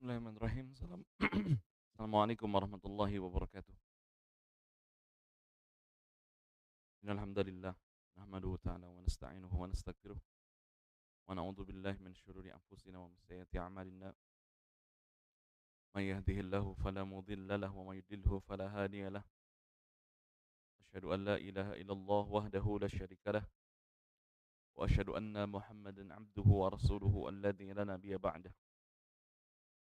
Bismillahirrahmanirrahim. Assalamualaikum warahmatullahi wabarakatuh. Innal hamdalillah nahmaduhu ta'ala wa nasta'inuhu wa nastaghfiruh wa na'udzu billahi min syururi anfusina wa min sayyiati a'malina. May yahdihillahu fala mudilla lahu wa may yudlilhu fala hadiya lahu. Asyhadu an la ilaha illallah wahdahu la syarika lah wa asyhadu anna Muhammadan 'abduhu wa rasuluhu alladzi la nabiyya ba'dah.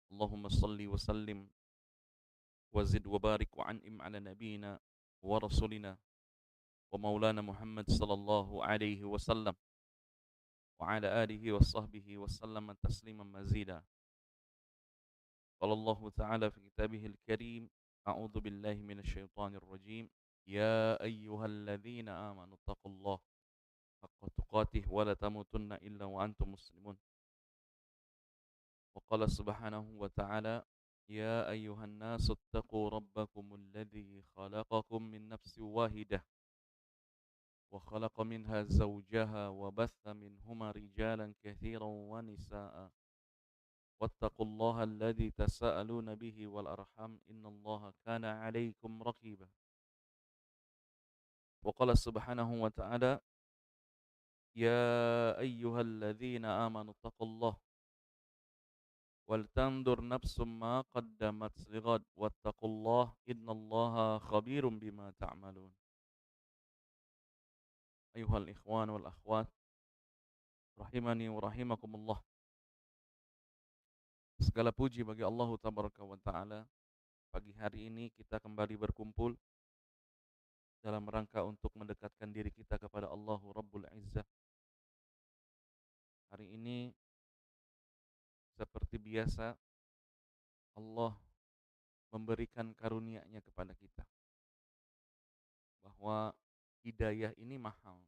Allahumma shalli wa sallim wa zid wa barik wa an'im 'ala nabiyyina wa rasulina wa maulana Muhammad sallallahu alaihi wasallam wa ala alihi wa sahbihi wa sallama tasliman mazida. Qala Allah Ta'ala fi kitabihil karim, a'udzu billahi minasy syaithanir rajim. Ya ayyuhalladzina amanu taqullaha haqqa tuqatih wa la tamutunna illa wa antum muslimun. Wa qala subhanahu wa ta'ala, ya ayyuhan nasu ittaqu rabbakumul ladzi khalaqakum min nafsin wahidah وخلق منها زوجها وبث منهما رجالا كثيرا ونساء واتقوا الله الذي تساءلون به والأرحام إن الله كان عليكم رقيبا. وقال سبحانه وتعالى يا أيها الذين آمنوا اتقوا الله ولتنظر نفس ما قدمت لغد واتقوا الله إن الله خبير بما تعملون. Ayuhal ikhwan wal akhwat rahimani wa rahimakumullah. Segala puji bagi Allah tabaraka wa taala. Pagi hari ini kita kembali berkumpul dalam rangka untuk mendekatkan diri kita kepada Allah Rabbul Izzah. Hari ini seperti biasa Allah memberikan karunia-Nya kepada kita, bahwa hidayah ini mahal.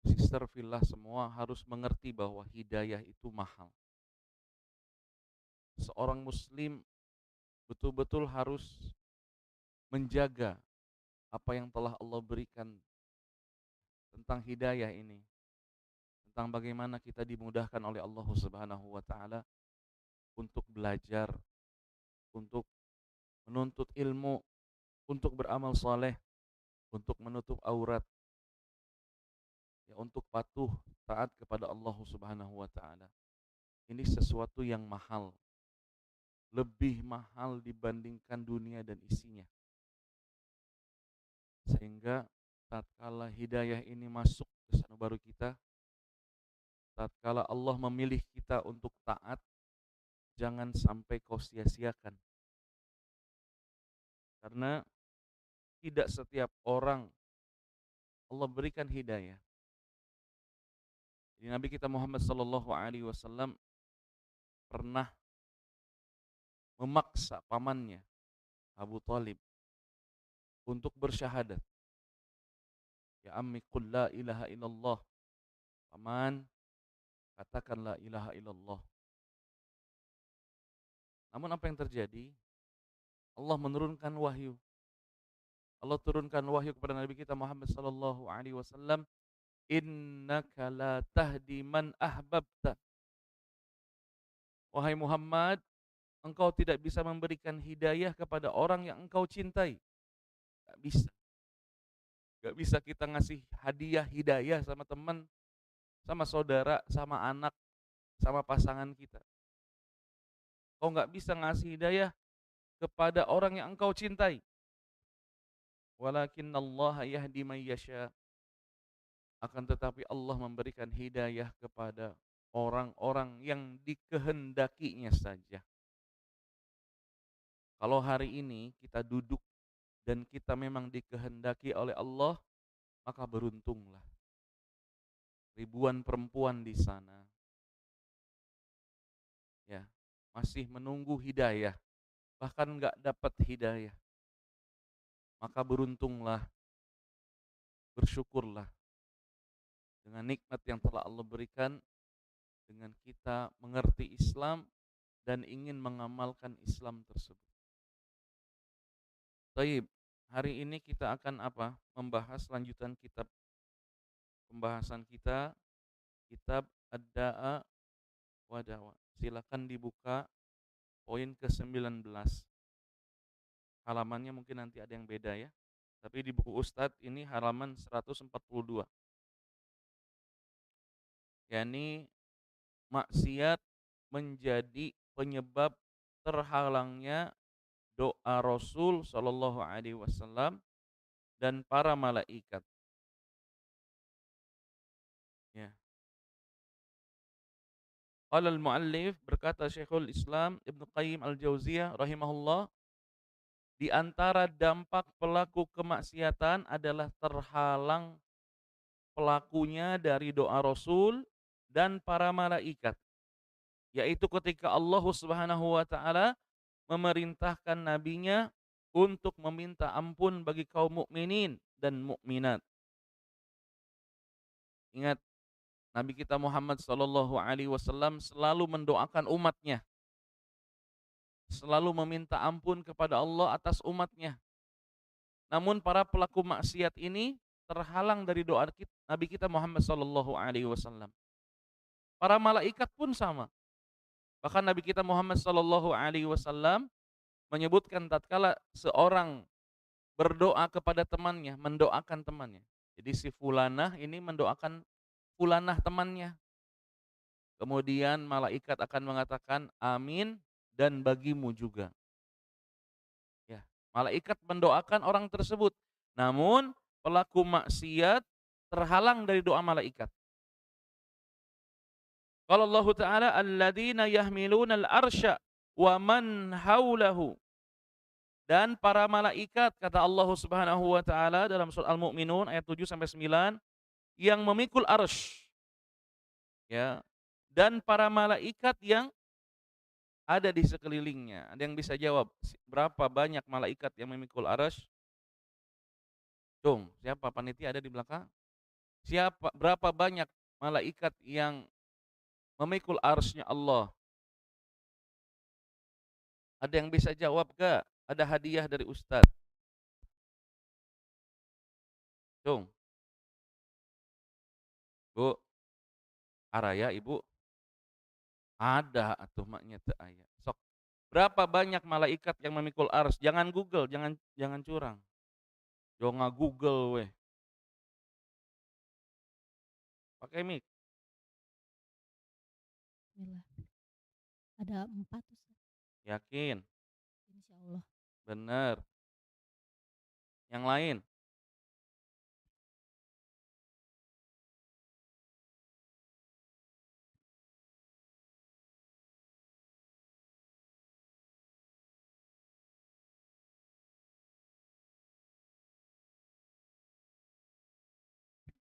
Sister fillah semua harus mengerti bahwa hidayah itu mahal. Seorang muslim betul-betul harus menjaga apa yang telah Allah berikan tentang hidayah ini, tentang bagaimana kita dimudahkan oleh Allah Subhanahu wa taala untuk belajar, untuk menuntut ilmu, untuk beramal saleh, untuk menutup aurat, ya, untuk patuh taat kepada Allah Subhanahu wa taala. Ini sesuatu yang mahal, lebih mahal dibandingkan dunia dan isinya. Sehingga tatkala hidayah ini masuk ke sanubaru kita, tatkala Allah memilih kita untuk taat, jangan sampai kau sia-siakan. Karena tidak setiap orang Allah berikan hidayah. Jadi Nabi kita Muhammad sallallahu alaihi wasallam pernah memaksa pamannya Abu Talib untuk bersyahadat. Ya ammi qul la ilaha illallah. Paman, katakan la ilaha illallah. Namun apa yang terjadi? Allah menurunkan wahyu. Allah turunkan wahyu kepada Nabi kita Muhammad sallallahu alaihi wasallam, innaka la tahdi man ahbabta. Wahai Muhammad, engkau tidak bisa memberikan hidayah kepada orang yang engkau cintai. Gak bisa. Gak bisa kita ngasih hadiah hidayah sama teman, sama saudara, sama anak, sama pasangan kita. Kau gak bisa ngasih hidayah kepada orang yang engkau cintai. Walakinnallaha yahdi man yasha. Akan tetapi Allah memberikan hidayah kepada orang-orang yang dikehendakinya saja. Kalau hari ini kita duduk dan kita memang dikehendaki oleh Allah, maka beruntunglah. Ribuan perempuan di sana, ya, masih menunggu hidayah, bahkan nggak dapat hidayah. Maka beruntunglah, bersyukurlah dengan nikmat yang telah Allah berikan, dengan kita mengerti Islam dan ingin mengamalkan Islam tersebut. Taib, hari ini kita akan apa? Membahas lanjutan kitab pembahasan kita, kitab Ad-Da'a wa Dawa. silakan dibuka poin ke-19. Halamannya mungkin nanti ada yang beda ya. Tapi di buku Ustadz ini halaman 142. yakni maksiat menjadi penyebab terhalangnya doa Rasul Shallallahu Alaihi Wasallam dan para malaikat. Ya. Qala al-muallif, berkata Syekhul Islam Ibnu Qayyim al-Jauziyah rahimahullah, di antara dampak pelaku kemaksiatan adalah terhalang pelakunya dari doa Rasul dan para malaikat, yaitu ketika Allah Subhanahu wa taala memerintahkan nabinya untuk meminta ampun bagi kaum mukminin dan mukminat. Ingat, Nabi kita Muhammad sallallahu alaihi wasallam selalu mendoakan umatnya, selalu meminta ampun kepada Allah atas umatnya. Namun para pelaku maksiat ini terhalang dari doa Nabi kita Muhammad sallallahu alaihi wasallam. Para malaikat pun sama. Bahkan Nabi kita Muhammad sallallahu alaihi wasallam menyebutkan tatkala seorang berdoa kepada temannya, mendoakan temannya. Jadi si fulanah ini mendoakan fulanah temannya. Kemudian malaikat akan mengatakan amin dan bagimu juga. Ya, malaikat mendoakan orang tersebut. Namun pelaku maksiat terhalang dari doa malaikat. Qala Allah Ta'ala alladzina yahmiluna al-arsya wa man haulahu. Dan para malaikat, kata Allah Subhanahu wa taala dalam surat Al-Mu'minun ayat 7 sampai 9, yang memikul arsy. Ya. Dan para malaikat yang ada di sekelilingnya. Ada yang bisa jawab berapa banyak malaikat yang memikul arsy? Dong, siapa panitia ada di belakang? Siapa berapa banyak malaikat yang memikul arsy-nya Allah? Ada yang bisa jawab gak? Ada hadiah dari Ustadz. Dong. Bu, araya ibu? Ada atuh maknya teu aya. Sok. Berapa banyak malaikat yang memikul arsy? Jangan Google, jangan curang. Jangan Google weh. Pakai mic. Bismillah. Ada 4 Ustaz. Yakin? Insya Allah. Bener. Yang lain?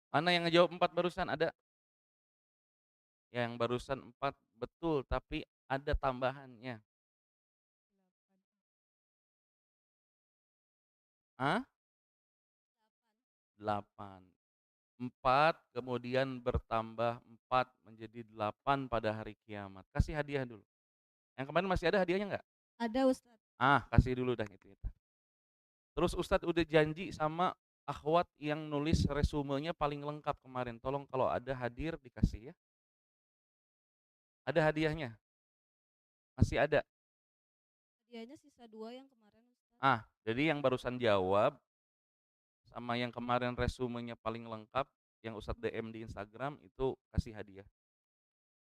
Mana yang ngejawab 4 barusan ada? Ya, yang barusan 4 betul, tapi ada tambahannya. Hah? 8. 4 kemudian bertambah 4 menjadi 8 pada hari kiamat. Kasih hadiah dulu. Yang kemarin masih ada hadiahnya enggak? Ada Ustaz. Kasih dulu dah itu. Terus Ustadz udah janji sama akhwat yang nulis resumenya paling lengkap kemarin. Tolong kalau ada hadir dikasih ya. Ada hadiahnya? Masih ada? Hadiahnya sisa 2 yang kemarin Ustaz. Jadi yang barusan jawab sama yang kemarin resumenya paling lengkap yang Ustadz DM di Instagram itu kasih hadiah.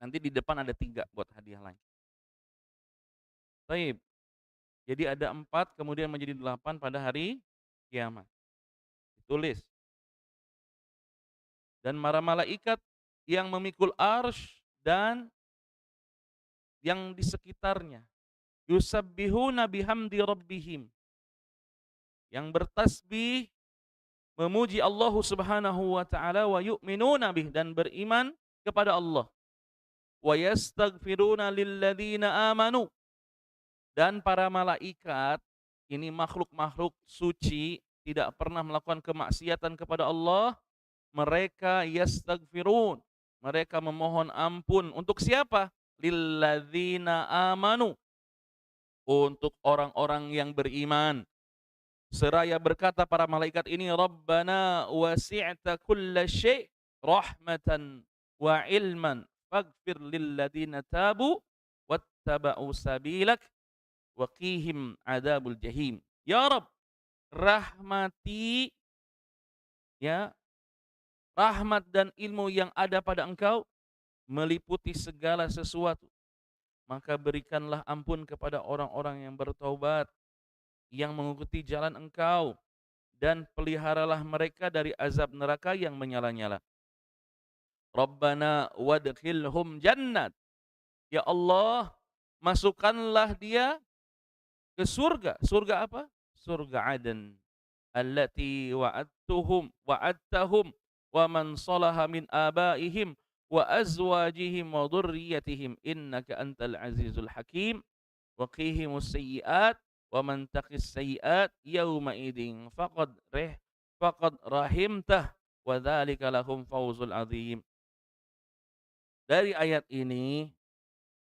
Nanti di depan ada 3 buat hadiah lain. Baik. Jadi ada 4 kemudian menjadi 8 pada hari kiamat. Ditulis. Dan para malaikat yang memikul arsy dan yang di sekitarnya. Yusabbihuna bihamdi rabbihim. Yang bertasbih memuji Allah Subhanahu wa taala wa yu'minuna bih, dan beriman kepada Allah. Wa yastaghfiruna lilladzina amanu. Dan para malaikat ini makhluk-makhluk suci, tidak pernah melakukan kemaksiatan kepada Allah. Mereka yastaghfirun, mereka memohon ampun untuk siapa? Lilladzina amanu, untuk orang-orang yang beriman. Seraya berkata para malaikat ini, Rabbana wasi'ta kulla syai' rahmatan wa ilman faghfir lilladzina tabu wattaba'u sabilak wa qihim adzabul jahim. Ya Rabb, rahmati, ya, rahmat dan ilmu yang ada pada Engkau meliputi segala sesuatu. Maka berikanlah ampun kepada orang-orang yang bertaubat, yang mengikuti jalan Engkau, dan peliharalah mereka dari azab neraka yang menyala-nyala. Rabbana wadkhilhum jannat. Ya Allah, masukkanlah dia ke surga. Surga apa? Surga Aden. Allati wa'adtahum wa man salaha min abaihim wa azwajihim wa dhurriyyatihim innaka antal azizul hakim wa qihimus sayyi'at wa man taqis sayyi'at yauma idzin faqad rahimtah wa dzalika lahum fawzul azim. Dari ayat ini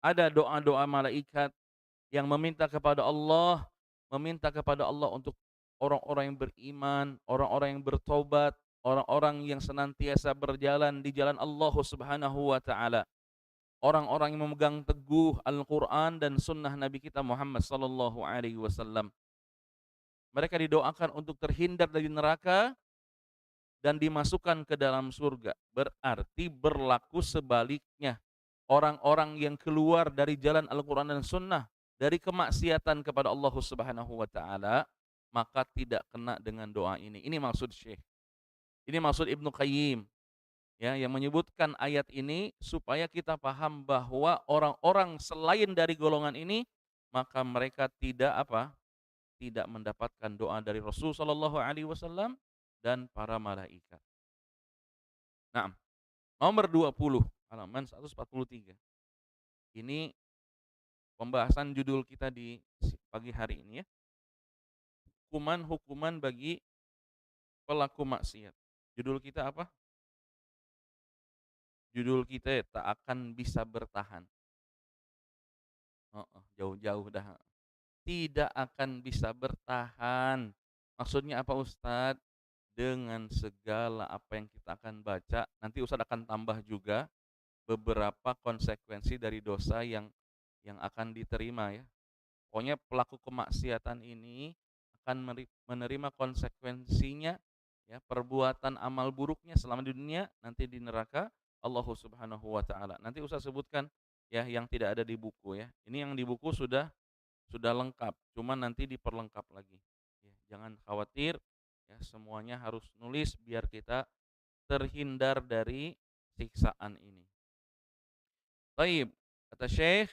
ada doa-doa malaikat yang meminta kepada Allah untuk orang-orang yang beriman, orang-orang yang bertobat, orang-orang yang senantiasa berjalan di jalan Allah Subhanahu wa taala. Orang-orang yang memegang teguh Al-Qur'an dan sunnah Nabi kita Muhammad sallallahu alaihi wasallam. Mereka didoakan untuk terhindar dari neraka dan dimasukkan ke dalam surga. Berarti berlaku sebaliknya. Orang-orang yang keluar dari jalan Al-Quran dan Sunnah, dari kemaksiatan kepada Allah Subhanahu wa taala, maka tidak kena dengan doa ini. Ini maksud Syekh. Ini maksud Ibnu Qayyim, ya, yang menyebutkan ayat ini supaya kita paham bahwa orang-orang selain dari golongan ini, maka mereka tidak apa? Tidak mendapatkan doa dari Rasul sallallahu alaihi wasallam dan para malaikat. Nah, nomor 20, halaman 143. Ini pembahasan judul kita di pagi hari ini, ya. Hukuman-hukuman bagi pelaku maksiat. Judul kita apa? Judul kita tak akan bisa bertahan. Jauh-jauh dah. Tidak akan bisa bertahan. Maksudnya apa Ustadz? Dengan segala apa yang kita akan baca, nanti Ustadz akan tambah juga beberapa konsekuensi dari dosa yang akan diterima, ya. Pokoknya pelaku kemaksiatan ini akan menerima konsekuensinya, ya, perbuatan amal buruknya selama di dunia, nanti di neraka Allah Subhanahu wa taala. Nanti Ustaz sebutkan, ya, yang tidak ada di buku, ya. Ini yang di buku sudah lengkap, cuman nanti diperlengkap lagi. Ya, jangan khawatir, ya, semuanya harus nulis biar kita terhindar dari siksaan ini. Baik, kata Syekh,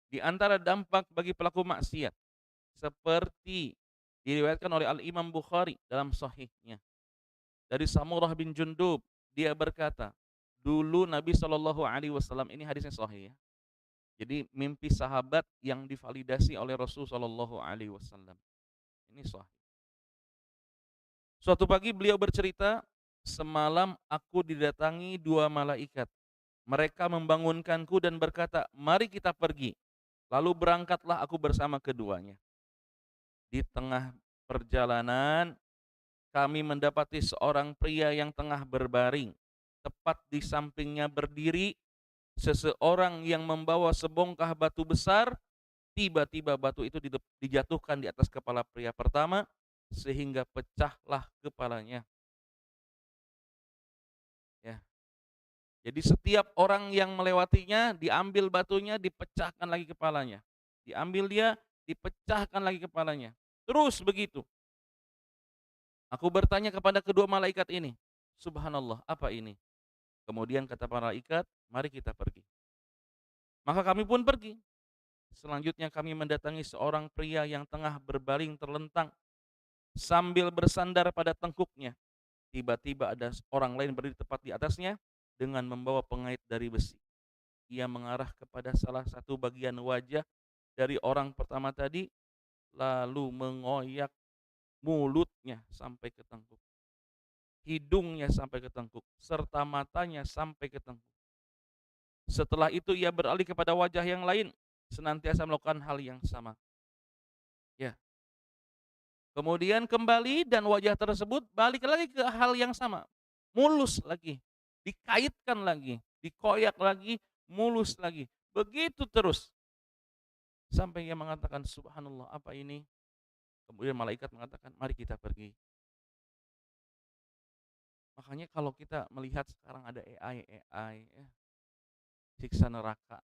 di antara dampak bagi pelaku maksiat seperti diriwayatkan oleh Al-Imam Bukhari dalam sahihnya dari Samurah bin Jundub, dia berkata, dulu Nabi Shallallahu alaihi wasallam, ini hadisnya sahih, ya. Jadi mimpi sahabat yang divalidasi oleh Rasul Shallallahu alaihi wasallam. Ini sahih. Suatu pagi beliau bercerita, semalam aku didatangi dua malaikat. Mereka membangunkanku dan berkata, mari kita pergi. Lalu berangkatlah aku bersama keduanya. Di tengah perjalanan, kami mendapati seorang pria yang tengah berbaring. Tepat di sampingnya berdiri seseorang yang membawa sebongkah batu besar. Tiba-tiba batu itu dijatuhkan di atas kepala pria pertama, sehingga pecahlah kepalanya. Ya. Jadi setiap orang yang melewatinya, diambil batunya, dipecahkan lagi kepalanya. Diambil dia, dipecahkan lagi kepalanya. Terus begitu. Aku bertanya kepada kedua malaikat ini, subhanallah, apa ini? Kemudian kata para malaikat, mari kita pergi. Maka kami pun pergi. Selanjutnya kami mendatangi seorang pria yang tengah berbaring terlentang sambil bersandar pada tengkuknya. Tiba-tiba ada orang lain berdiri tepat di atasnya dengan membawa pengait dari besi. Ia mengarah kepada salah satu bagian wajah dari orang pertama tadi, lalu mengoyak mulutnya sampai ke tengkuk, hidungnya sampai ke tengkuk, serta matanya sampai ke tengkuk. Setelah itu ia beralih kepada wajah yang lain, senantiasa melakukan hal yang sama. Ya. Kemudian kembali dan wajah tersebut balik lagi ke hal yang sama. Mulus lagi, dikaitkan lagi, dikoyak lagi, mulus lagi. Begitu terus. Sampai ia mengatakan, "Subhanallah, apa ini?" Kemudian malaikat mengatakan, "Mari kita pergi." Makanya kalau kita melihat sekarang ada AI ya, siksa neraka.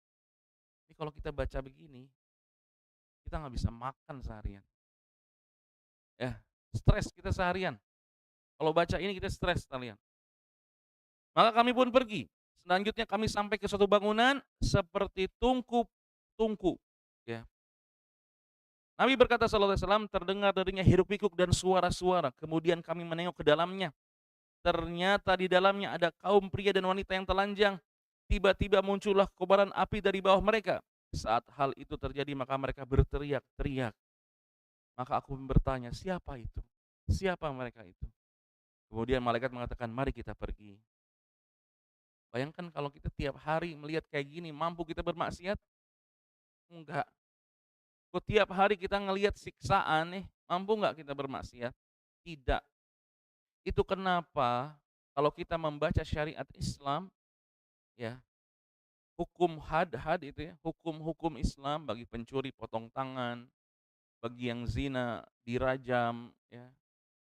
Ini kalau kita baca begini, kita nggak bisa makan seharian. Ya, stres kita seharian. Kalau baca ini kita stres sekalian. Maka kami pun pergi. Selanjutnya kami sampai ke suatu bangunan seperti tungku. Ya. Nabi berkata sallallahu alaihi wasallam, terdengar darinya hiruk-pikuk dan suara-suara. Kemudian kami menengok ke dalamnya. Ternyata di dalamnya ada kaum pria dan wanita yang telanjang. Tiba-tiba muncullah kobaran api dari bawah mereka. Saat hal itu terjadi maka mereka berteriak-teriak. Maka aku bertanya, siapa itu? Siapa mereka itu? Kemudian malaikat mengatakan, mari kita pergi. Bayangkan kalau kita tiap hari melihat kayak gini, mampu kita bermaksiat? Enggak. Kok tiap hari kita ngelihat siksaan nih, mampu nggak kita bermaksiat? Tidak. Itu kenapa kalau kita membaca syariat Islam, ya, hukum had itu ya, hukum-hukum Islam bagi pencuri potong tangan, bagi yang zina dirajam, ya,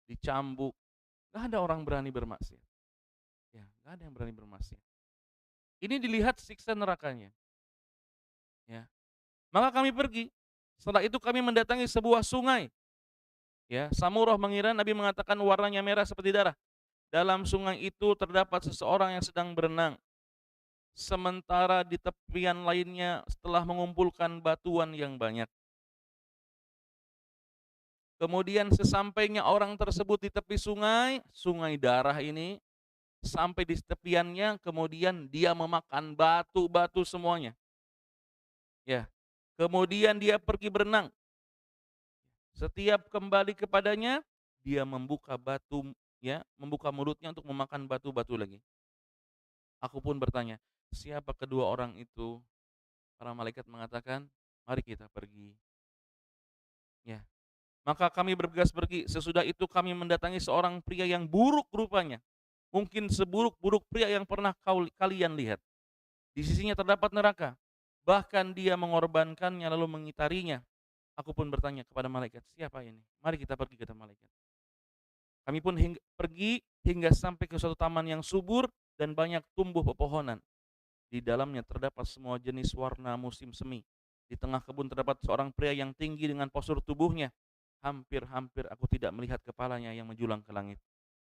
dicambuk, nggak ada orang berani bermaksiat. Ya, nggak ada yang berani bermaksiat. Ini dilihat siksa nerakanya. Ya. Maka kami pergi. Setelah itu kami mendatangi sebuah sungai. Ya, Samurah mengira Nabi mengatakan warnanya merah seperti darah. Dalam sungai itu terdapat seseorang yang sedang berenang. Sementara di tepian lainnya setelah mengumpulkan batuan yang banyak. Kemudian sesampainya orang tersebut di tepi sungai, sungai darah ini, sampai di tepiannya, kemudian dia memakan batu-batu semuanya. Ya. Kemudian dia pergi berenang. Setiap kembali kepadanya, dia membuka batu, ya, membuka mulutnya untuk memakan batu-batu lagi. Aku pun bertanya, siapa kedua orang itu? Para malaikat mengatakan, mari kita pergi. Ya. Maka kami bergegas pergi. Sesudah itu kami mendatangi seorang pria yang buruk rupanya. Mungkin seburuk-buruk pria yang pernah kalian lihat. Di sisinya terdapat neraka. Bahkan dia mengorbankannya lalu mengitarinya. Aku pun bertanya kepada malaikat, siapa ini? Mari kita pergi, kata malaikat. Kami pun pergi hingga sampai ke suatu taman yang subur dan banyak tumbuh pepohonan. Di dalamnya terdapat semua jenis warna musim semi. Di tengah kebun terdapat seorang pria yang tinggi dengan postur tubuhnya. Hampir-hampir aku tidak melihat kepalanya yang menjulang ke langit.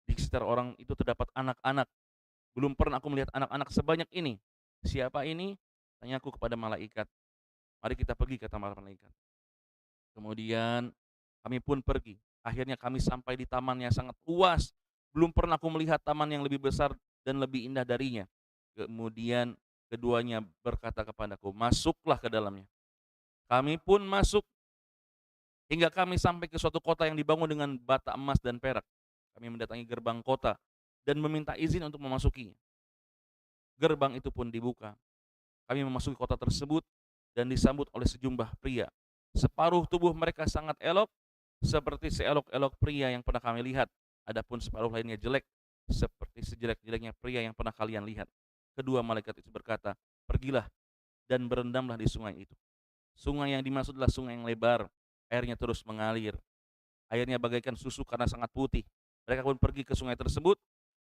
Di sekitar orang itu terdapat anak-anak. Belum pernah aku melihat anak-anak sebanyak ini. Siapa ini? Tanyaku kepada malaikat. Mari kita pergi, kata malaikat. Kemudian kami pun pergi. Akhirnya kami sampai di taman yang sangat luas. Belum pernah aku melihat taman yang lebih besar dan lebih indah darinya. Kemudian keduanya berkata kepadaku, masuklah ke dalamnya. Kami pun masuk hingga kami sampai ke suatu kota yang dibangun dengan bata emas dan perak. Kami mendatangi gerbang kota dan meminta izin untuk memasukinya. Gerbang itu pun dibuka. Kami memasuki kota tersebut dan disambut oleh sejumlah pria. Separuh tubuh mereka sangat elok, seperti seelok-elok pria yang pernah kami lihat. Adapun separuh lainnya jelek, seperti sejelek-jeleknya pria yang pernah kalian lihat. Kedua malaikat itu berkata, pergilah dan berendamlah di sungai itu. Sungai yang dimaksud adalah sungai yang lebar, airnya terus mengalir. Airnya bagaikan susu karena sangat putih. Mereka pun pergi ke sungai tersebut,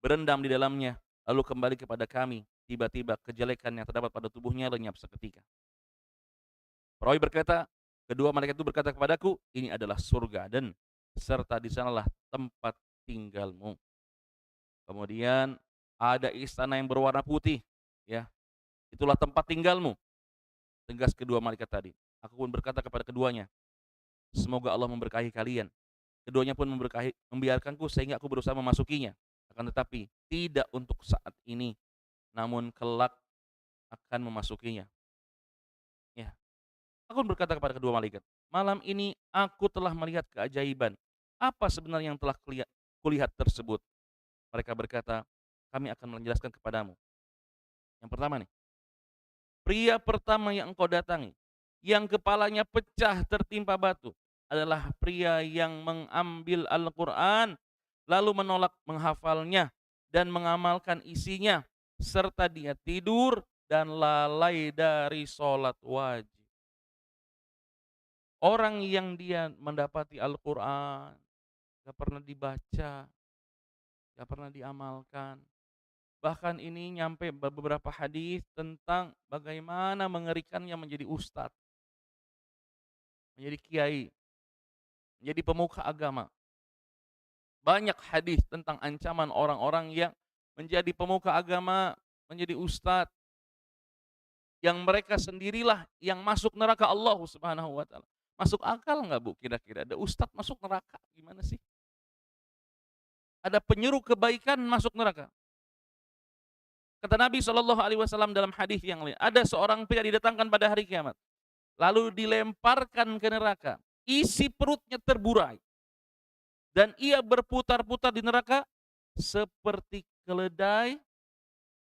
berendam di dalamnya, lalu kembali kepada kami. Tiba-tiba kejelekan yang terdapat pada tubuhnya lenyap seketika. Perawi berkata, kedua malaikat itu berkata kepadaku, ini adalah surga dan serta di sanalah tempat tinggalmu. Kemudian ada istana yang berwarna putih, ya. Itulah tempat tinggalmu. Tegas kedua malaikat tadi. Aku pun berkata kepada keduanya, semoga Allah memberkahi kalian. Keduanya pun membiarkanku sehingga aku berusaha memasukinya. Akan tetapi tidak untuk saat ini, namun kelak akan memasukinya. Ya. Aku pun berkata kepada kedua malaikat, malam ini aku telah melihat keajaiban. Apa sebenarnya yang telah kulihat tersebut? Mereka berkata, kami akan menjelaskan kepadamu. Yang pertama nih, pria pertama yang engkau datangi, yang kepalanya pecah tertimpa batu, adalah pria yang mengambil Al-Quran, lalu menolak menghafalnya dan mengamalkan isinya, serta dia tidur dan lalai dari sholat wajib. Orang yang dia mendapati Al-Quran, gak pernah dibaca, gak pernah diamalkan. Bahkan ini nyampe beberapa hadis tentang bagaimana mengerikannya menjadi ustadz, menjadi kiai, menjadi pemuka agama. Banyak hadis tentang ancaman orang-orang yang menjadi pemuka agama, menjadi ustadz, yang mereka sendirilah yang masuk neraka Allah Subhanahu wa taala. Masuk akal nggak Bu kira-kira ada ustadz masuk neraka? Gimana sih? Ada penyuruh kebaikan masuk neraka. Kata Nabi SAW dalam hadis yang lain, ada seorang pria didatangkan pada hari kiamat, lalu dilemparkan ke neraka, isi perutnya terburai, dan ia berputar-putar di neraka seperti keledai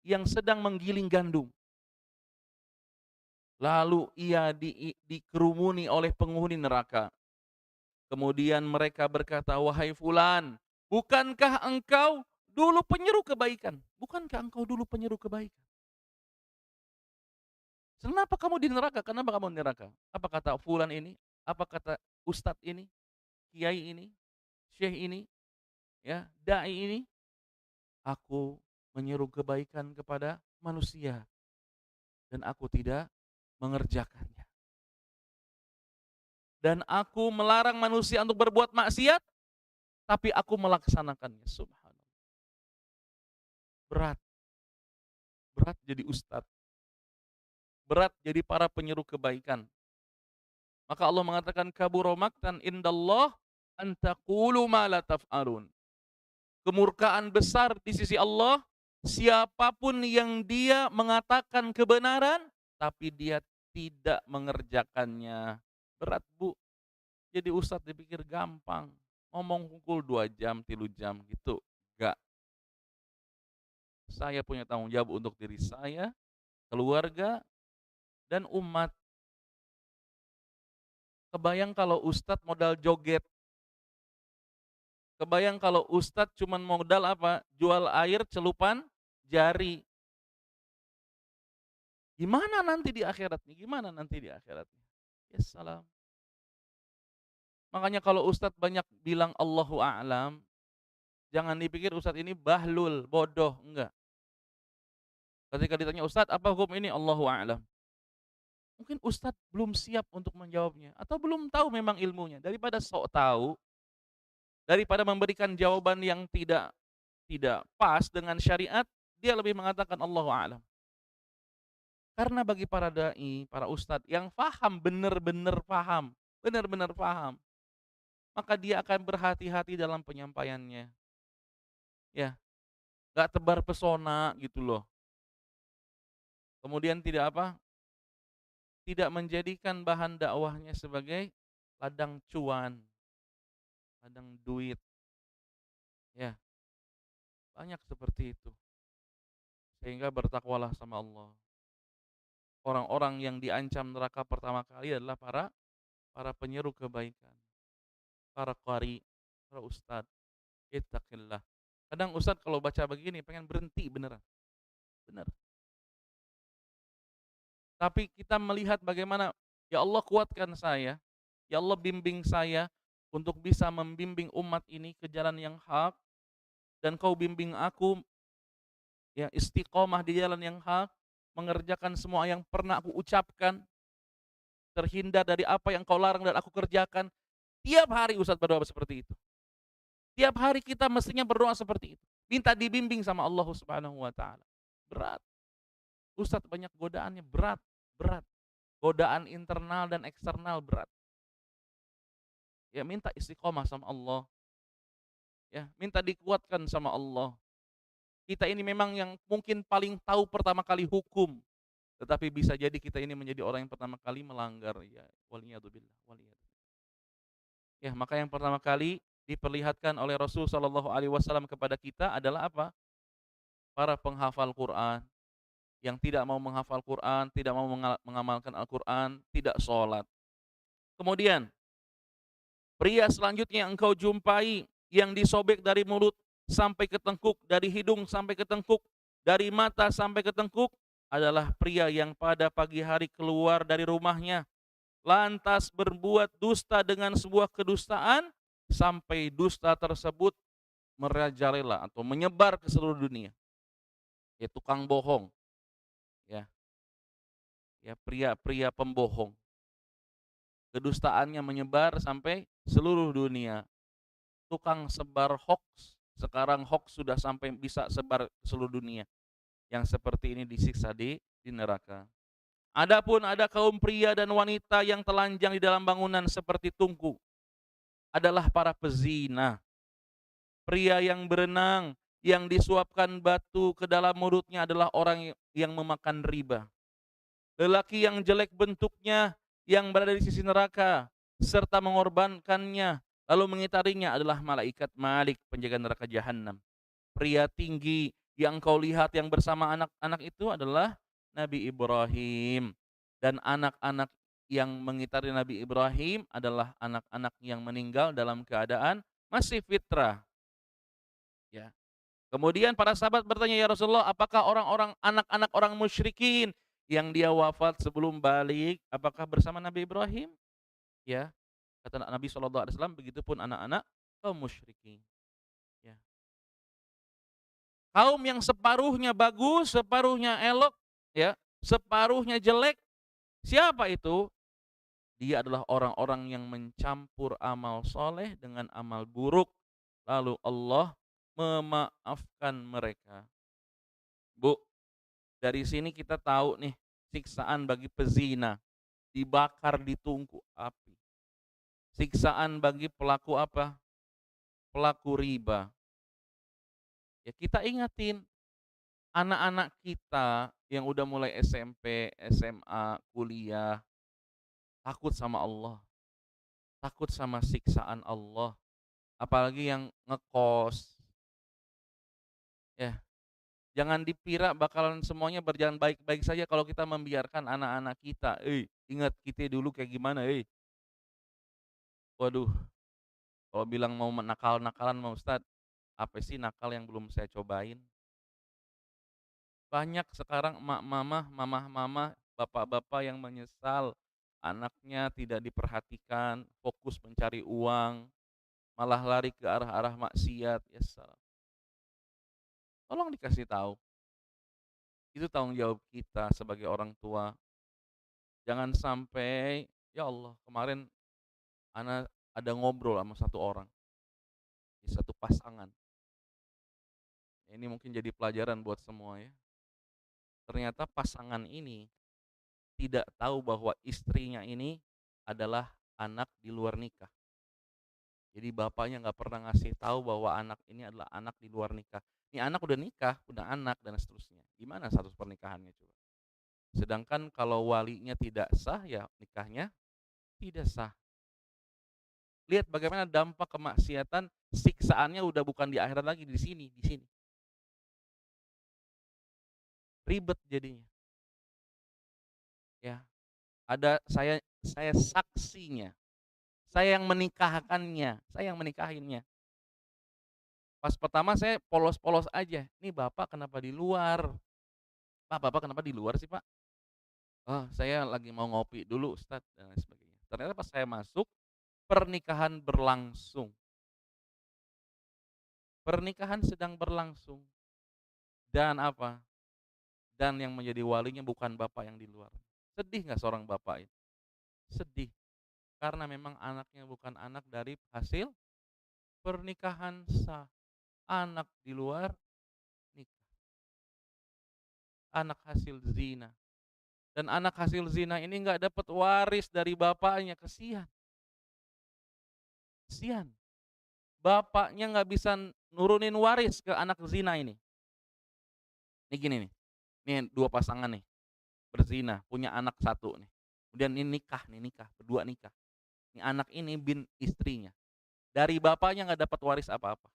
yang sedang menggiling gandum. Lalu ia dikerumuni oleh penghuni neraka. Kemudian mereka berkata, wahai fulan, bukankah engkau dulu penyeru kebaikan? Bukankah engkau dulu penyeru kebaikan? Kenapa kamu di neraka? Kenapa kamu di neraka? Apa kata fulan ini? Apa kata ustadz ini? Kiai ini? Syekh ini? Ya, dai ini? Aku menyeru kebaikan kepada manusia dan aku tidak mengerjakannya. Dan aku melarang manusia untuk berbuat maksiat, tapi aku melaksanakannya. Subhanallah. Berat. Berat jadi ustadz. Berat jadi para penyeru kebaikan. Maka Allah mengatakan kabura maqtan indallah an taqulu ma la taf'alun. Kemurkaan besar di sisi Allah siapapun yang dia mengatakan kebenaran tapi dia tidak mengerjakannya. Berat Bu. Jadi ustadz dipikir gampang. Ngomong pukul 2 jam, 3 jam gitu. Enggak. Saya punya tanggung jawab untuk diri saya, keluarga, dan umat. Kebayang kalau ustadz modal joget. Kebayang kalau ustadz cuman modal apa? Jual air celupan jari. Gimana nanti di akhiratnya? Gimana nanti di akhiratnya? Ya salam. Makanya kalau ustadz banyak bilang Allahu a'lam, jangan dipikir ustadz ini bahlul, bodoh, enggak. Ketika ditanya ustadz apa hukum ini? Allahu a'lam. Mungkin ustadz belum siap untuk menjawabnya atau belum tahu memang ilmunya. Daripada sok tahu, daripada memberikan jawaban yang tidak pas dengan syariat, dia lebih mengatakan Allahu a'lam. Karena bagi para dai, para ustadz yang paham, benar-benar paham, maka dia akan berhati-hati dalam penyampaiannya. Ya, gak tebar pesona gitu loh. Kemudian tidak apa? Tidak menjadikan bahan dakwahnya sebagai ladang cuan, ladang duit. Ya, banyak seperti itu. Sehingga bertakwalah sama Allah. Orang-orang yang diancam neraka pertama kali adalah para penyeru kebaikan. Para qari, para ustadz. Ittaqillah. Kadang ustadz kalau baca begini pengen berhenti beneran. Benar. Tapi kita melihat bagaimana, ya Allah kuatkan saya, ya Allah bimbing saya untuk bisa membimbing umat ini ke jalan yang hak, dan kau bimbing aku ya istiqomah di jalan yang hak, mengerjakan semua yang pernah aku ucapkan, terhindar dari apa yang kau larang dan aku kerjakan. Tiap hari Ustaz berdoa seperti itu. Tiap hari kita mestinya berdoa seperti itu. Minta dibimbing sama Allah Subhanahu wa taala. Berat. Ustaz banyak godaannya, berat. Godaan internal dan eksternal berat. Ya minta istiqomah sama Allah. Ya, minta dikuatkan sama Allah. Kita ini memang yang mungkin paling tahu pertama kali hukum, tetapi bisa jadi kita ini menjadi orang yang pertama kali melanggar, ya waliyadzubillah. Ya, maka yang pertama kali diperlihatkan oleh Rasul sallallahu alaihi wasallam kepada kita adalah apa? Para penghafal Quran yang tidak mau menghafal Quran, tidak mau mengamalkan Al-Quran, tidak sholat. Kemudian pria selanjutnya yang engkau jumpai yang disobek dari mulut sampai ke tengkuk, dari hidung sampai ke tengkuk, dari mata sampai ke tengkuk adalah pria yang pada pagi hari keluar dari rumahnya lantas berbuat dusta dengan sebuah kedustaan sampai dusta tersebut merajalela atau menyebar ke seluruh dunia. Ya tukang bohong, ya, ya pria-pria pembohong. Kedustaannya menyebar sampai seluruh dunia. Tukang sebar hoaks, sekarang hoaks sudah sampai bisa sebar ke seluruh dunia. Yang seperti ini disiksa di neraka. Adapun ada kaum pria dan wanita yang telanjang di dalam bangunan seperti tungku, adalah para pezina. Pria yang berenang, yang disuapkan batu ke dalam mulutnya adalah orang yang memakan riba. Lelaki yang jelek bentuknya, yang berada di sisi neraka, serta mengorbankannya, lalu mengitarinya adalah malaikat Malik, penjaga neraka jahanam. Pria tinggi yang kau lihat yang bersama anak-anak itu adalah Nabi Ibrahim. Dan anak-anak yang mengitari Nabi Ibrahim adalah anak-anak yang meninggal dalam keadaan masih fitrah. Ya. Kemudian para sahabat bertanya, "Ya Rasulullah, apakah orang-orang anak-anak orang musyrikin yang dia wafat sebelum balik, apakah bersama Nabi Ibrahim?" Ya, kata Nabi SAW, begitupun anak-anak kaum musyrikin. Ya. Kaum yang separuhnya bagus, separuhnya elok, ya, separuhnya jelek, siapa itu? Dia adalah orang-orang yang mencampur amal soleh dengan amal buruk, lalu Allah memaafkan mereka. Bu, dari sini kita tahu nih, siksaan bagi pezina, dibakar di tungku api. Siksaan bagi pelaku apa? Pelaku riba. Ya kita ingatin, anak-anak kita yang udah mulai SMP, SMA, kuliah, takut sama Allah, takut sama siksaan Allah. Apalagi yang ngekos, ya. Jangan dikira bakalan semuanya berjalan baik-baik saja kalau kita membiarkan anak-anak kita. Ingat kita dulu kayak gimana, eh. Waduh, kalau bilang mau nakal-nakalan mah Ustad, apa sih nakal yang belum saya cobain? Banyak sekarang mamah-mamah, bapak-bapak yang menyesal anaknya tidak diperhatikan, fokus mencari uang, malah lari ke arah-arah maksiat. Ya salah. Tolong dikasih tahu, itu tanggung jawab kita sebagai orang tua. Jangan sampai, ya Allah, kemarin ana ada ngobrol sama satu orang, satu pasangan. Ini mungkin jadi pelajaran buat semua ya. Ternyata pasangan ini tidak tahu bahwa istrinya ini adalah anak di luar nikah. Jadi bapaknya nggak pernah ngasih tahu bahwa anak ini adalah anak di luar nikah. Ini anak udah nikah, udah anak dan seterusnya. Gimana status pernikahannya coba? Sedangkan kalau walinya tidak sah, ya nikahnya tidak sah. Lihat bagaimana dampak kemaksiatan, siksaannya udah bukan di akhirat lagi, di sini, di sini. Ribet jadinya. Ya, ada saya saksinya. Saya yang menikahkannya, saya yang menikahinnya. Pas pertama saya polos-polos aja, "Nih Bapak kenapa di luar? Pak, Bapak kenapa di luar sih Pak?" "Oh saya lagi mau ngopi dulu Ustad," dan lain sebagainya. Ternyata pas saya masuk, pernikahan berlangsung. Pernikahan sedang berlangsung. Dan apa? Dan yang menjadi walinya bukan bapak yang di luar. Sedih nggak seorang bapak itu? Sedih. Karena memang anaknya bukan anak dari hasil pernikahan sah. Anak di luar nikah. Anak hasil zina. Dan anak hasil zina ini nggak dapat waris dari bapaknya, kesian. Kesian. Bapaknya nggak bisa nurunin waris ke anak zina ini. Ini gini nih dua pasangan nih, berzina, punya anak satu nih. Kemudian ini nikah, berdua nikah. Ini anak ini bin istrinya. Dari bapaknya nggak dapat waris apa-apa.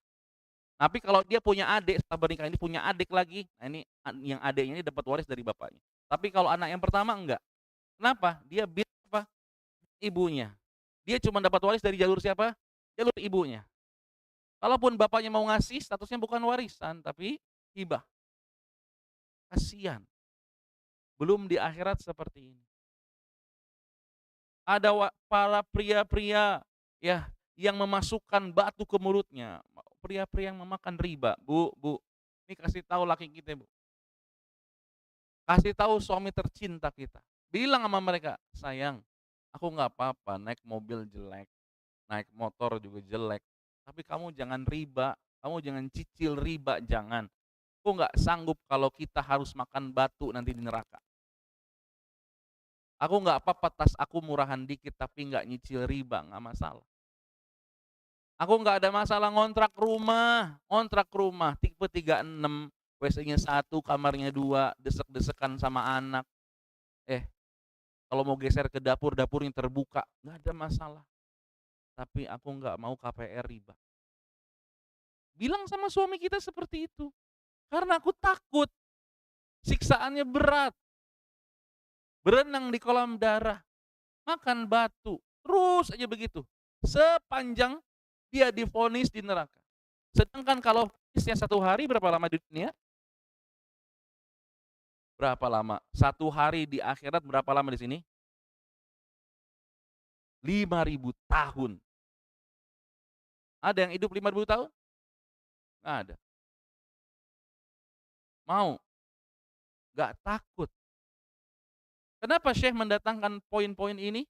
Tapi kalau dia punya adik, setelah bernikah ini punya adik lagi, nah ini yang adiknya ini dapat waris dari bapaknya. Tapi kalau anak yang pertama enggak. Kenapa? Dia bin apa? Ibunya. Dia cuma dapat waris dari jalur siapa? Jalur ibunya. Kalaupun bapaknya mau ngasih, statusnya bukan warisan, tapi hibah. Kasihan. Belum di akhirat seperti ini. Ada para pria-pria ya yang memasukkan batu ke mulutnya. Pria-pria yang memakan riba. Bu, Bu, ini kasih tahu laki kita, Bu. Kasih tahu suami tercinta kita. Bilang sama mereka, sayang, aku nggak apa-apa naik mobil jelek, naik motor juga jelek. Tapi kamu jangan riba, kamu jangan cicil riba, jangan. Aku nggak sanggup kalau kita harus makan batu nanti di neraka. Aku nggak apa-apa tas aku murahan dikit tapi nggak nyicil riba, nggak masalah. Aku nggak ada masalah ngontrak rumah tipe 36, WC-nya 1, kamarnya 2, desek-desekan sama anak. Kalau mau geser ke dapur, dapurnya terbuka, nggak ada masalah. Tapi aku nggak mau KPR riba. Bilang sama suami kita seperti itu. Karena aku takut siksaannya berat. Berenang di kolam darah, makan batu, terus aja begitu. Sepanjang dia divonis di neraka. Sedangkan kalau vonisnya 1 hari berapa lama di dunia? Berapa lama? 1 hari di akhirat berapa lama di sini? 5.000 tahun. Ada yang hidup 5.000 tahun? Nggak ada. Mau? Nggak takut. Kenapa Syekh mendatangkan poin-poin ini?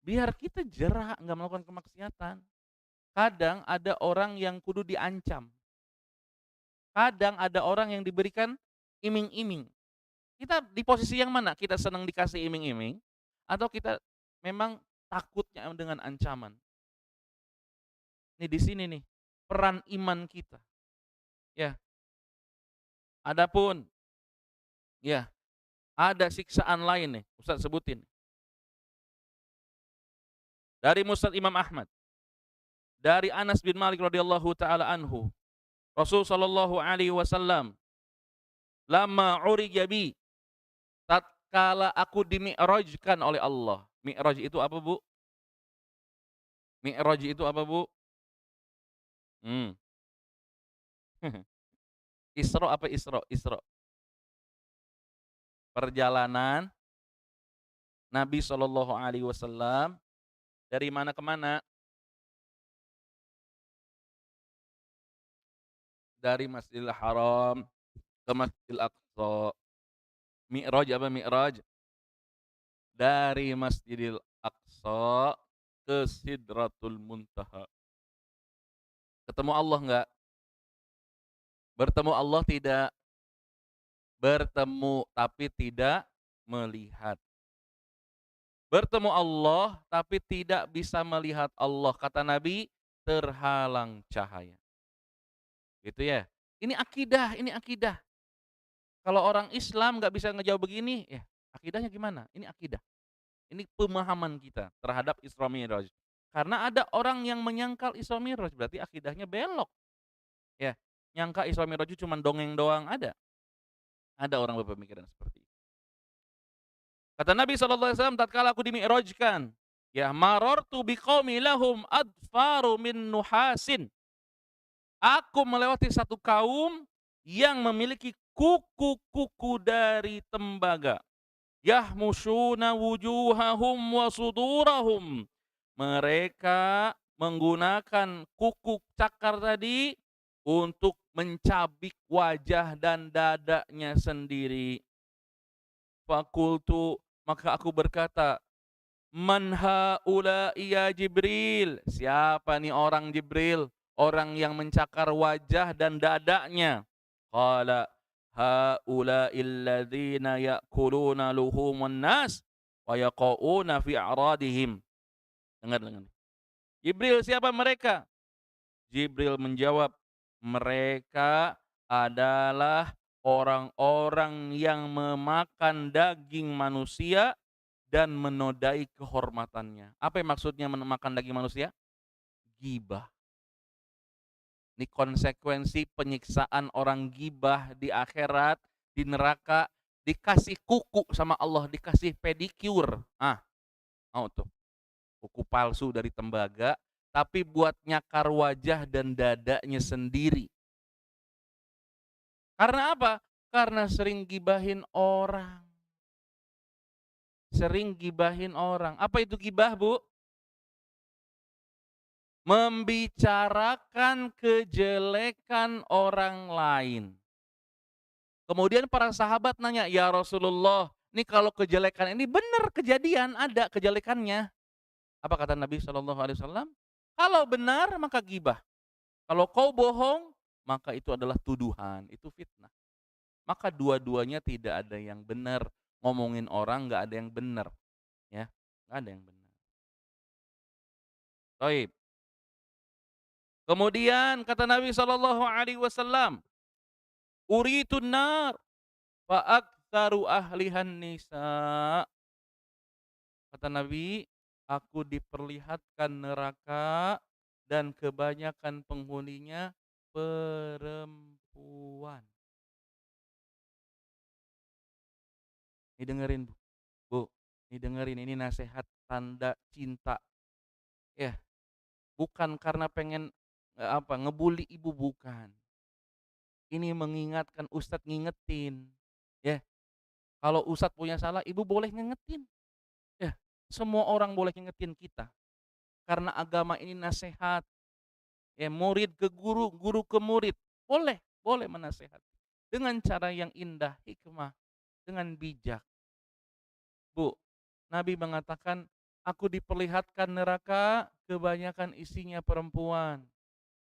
Biar kita jerak, nggak melakukan kemaksiatan. Kadang ada orang yang kudu diancam. Kadang ada orang yang diberikan iming-iming. Kita di posisi yang mana? Kita senang dikasih iming-iming atau kita memang takutnya dengan ancaman? Nih di sini nih, peran iman kita. Ya. Adapun ya, ada siksaan lain nih, Ustaz sebutin. Dari Musnad Imam Ahmad, dari Anas bin Malik radhiyallahu taala anhu, Rasul sallallahu alaihi wasallam, "Lamma urija bi," tatkala aku dimi'rajkan oleh Allah. Mi'raj itu apa, Bu? Mi'raj itu apa, Bu? Hmm. Isra apa Isra? Isra. Perjalanan Nabi sallallahu alaihi wasallam dari mana ke mana? Dari Masjidil Haram ke Masjidil Aqsa. Mi'raj apa Mi'raj? Dari Masjidil Aqsa ke Sidratul Muntaha. Ketemu Allah enggak? Bertemu Allah tidak? Bertemu tapi tidak melihat. Bertemu Allah tapi tidak bisa melihat Allah. Kata Nabi, terhalang cahaya. Gitu ya. Ini akidah, ini akidah. Kalau orang Islam nggak bisa ngejawab begini, ya akidahnya gimana? Ini akidah. Ini pemahaman kita terhadap Isra Mi'raj. Karena ada orang yang menyangkal Isra Mi'raj, berarti akidahnya belok. Ya, nyangka Isra Mi'raj itu cuma dongeng doang, ada. Ada orang berpemikiran seperti itu. Kata Nabi SAW, tatkala aku dimi'rajkan, ya marartu biqaumi lahum adfaru min nuhasin. Aku melewati satu kaum yang memiliki kuku-kuku dari tembaga. Yahmusyuna wujuhahum wa sudurahum. Mereka menggunakan kuku cakar tadi untuk mencabik wajah dan dadanya sendiri. Fakultu, maka aku berkata, man haula'i ya Jibril? Siapa nih orang Jibril? Orang yang mencakar wajah dan dadanya. Qala haula'il ladzina ya'kuluna luhumun nas wa yaqauna fi a'radihim. Dengar. Jibril, siapa mereka? Jibril menjawab, mereka adalah orang-orang yang memakan daging manusia dan menodai kehormatannya. Apa yang maksudnya memakan daging manusia? Gibah. Ini konsekuensi penyiksaan orang gibah di akhirat, di neraka, dikasih kuku sama Allah, dikasih pedicure. Mau tuh. Kuku palsu dari tembaga, tapi buat nyakar wajah dan dadanya sendiri. Karena apa? Karena sering gibahin orang. sering gibahin orang. Apa itu gibah, Bu? Membicarakan kejelekan orang lain. Kemudian para sahabat nanya, "Ya Rasulullah, ini kalau kejelekan ini benar kejadian, ada kejelekannya." Apa kata Nabi SAW? "Kalau benar maka gibah. Kalau kau bohong, maka itu adalah tuduhan, itu fitnah." Maka dua-duanya tidak ada yang benar. Ngomongin orang nggak ada yang benar, ya, nggak ada yang benar. Baik. Kemudian kata Nabi SAW, "Uritun nar fa aktsaru ahlihan nisa." Kata Nabi, "Aku diperlihatkan neraka dan kebanyakan penghuninya perempuan." Ini dengerin, Bu. Bu, ini dengerin, ini nasihat tanda cinta, ya. Bukan karena pengen, ngebully ibu, bukan. Ini mengingatkan, ustadz ngingetin, ya. Kalau ustadz punya salah, ibu boleh ngingetin, ya. Semua orang boleh ngingetin kita, karena agama ini nasehat, ya, murid ke guru, guru ke murid, boleh boleh menasehati, dengan cara yang indah, hikmah, dengan bijak. Bu, Nabi mengatakan, "Aku diperlihatkan neraka, kebanyakan isinya perempuan."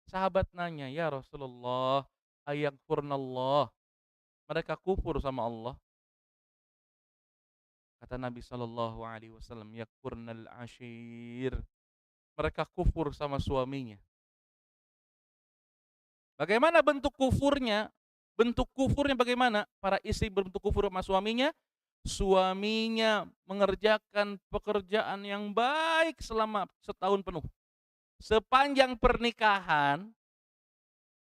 Sahabat nanya, "Ya Rasulullah, ayakfurnallah, mereka kufur sama Allah?" Kata Nabi SAW, "Yakfurnal ashir." Mereka kufur sama suaminya. Bagaimana bentuk kufurnya? Bentuk kufurnya bagaimana? Para istri bentuk kufur sama suaminya, suaminya mengerjakan pekerjaan yang baik selama setahun penuh. Sepanjang pernikahan,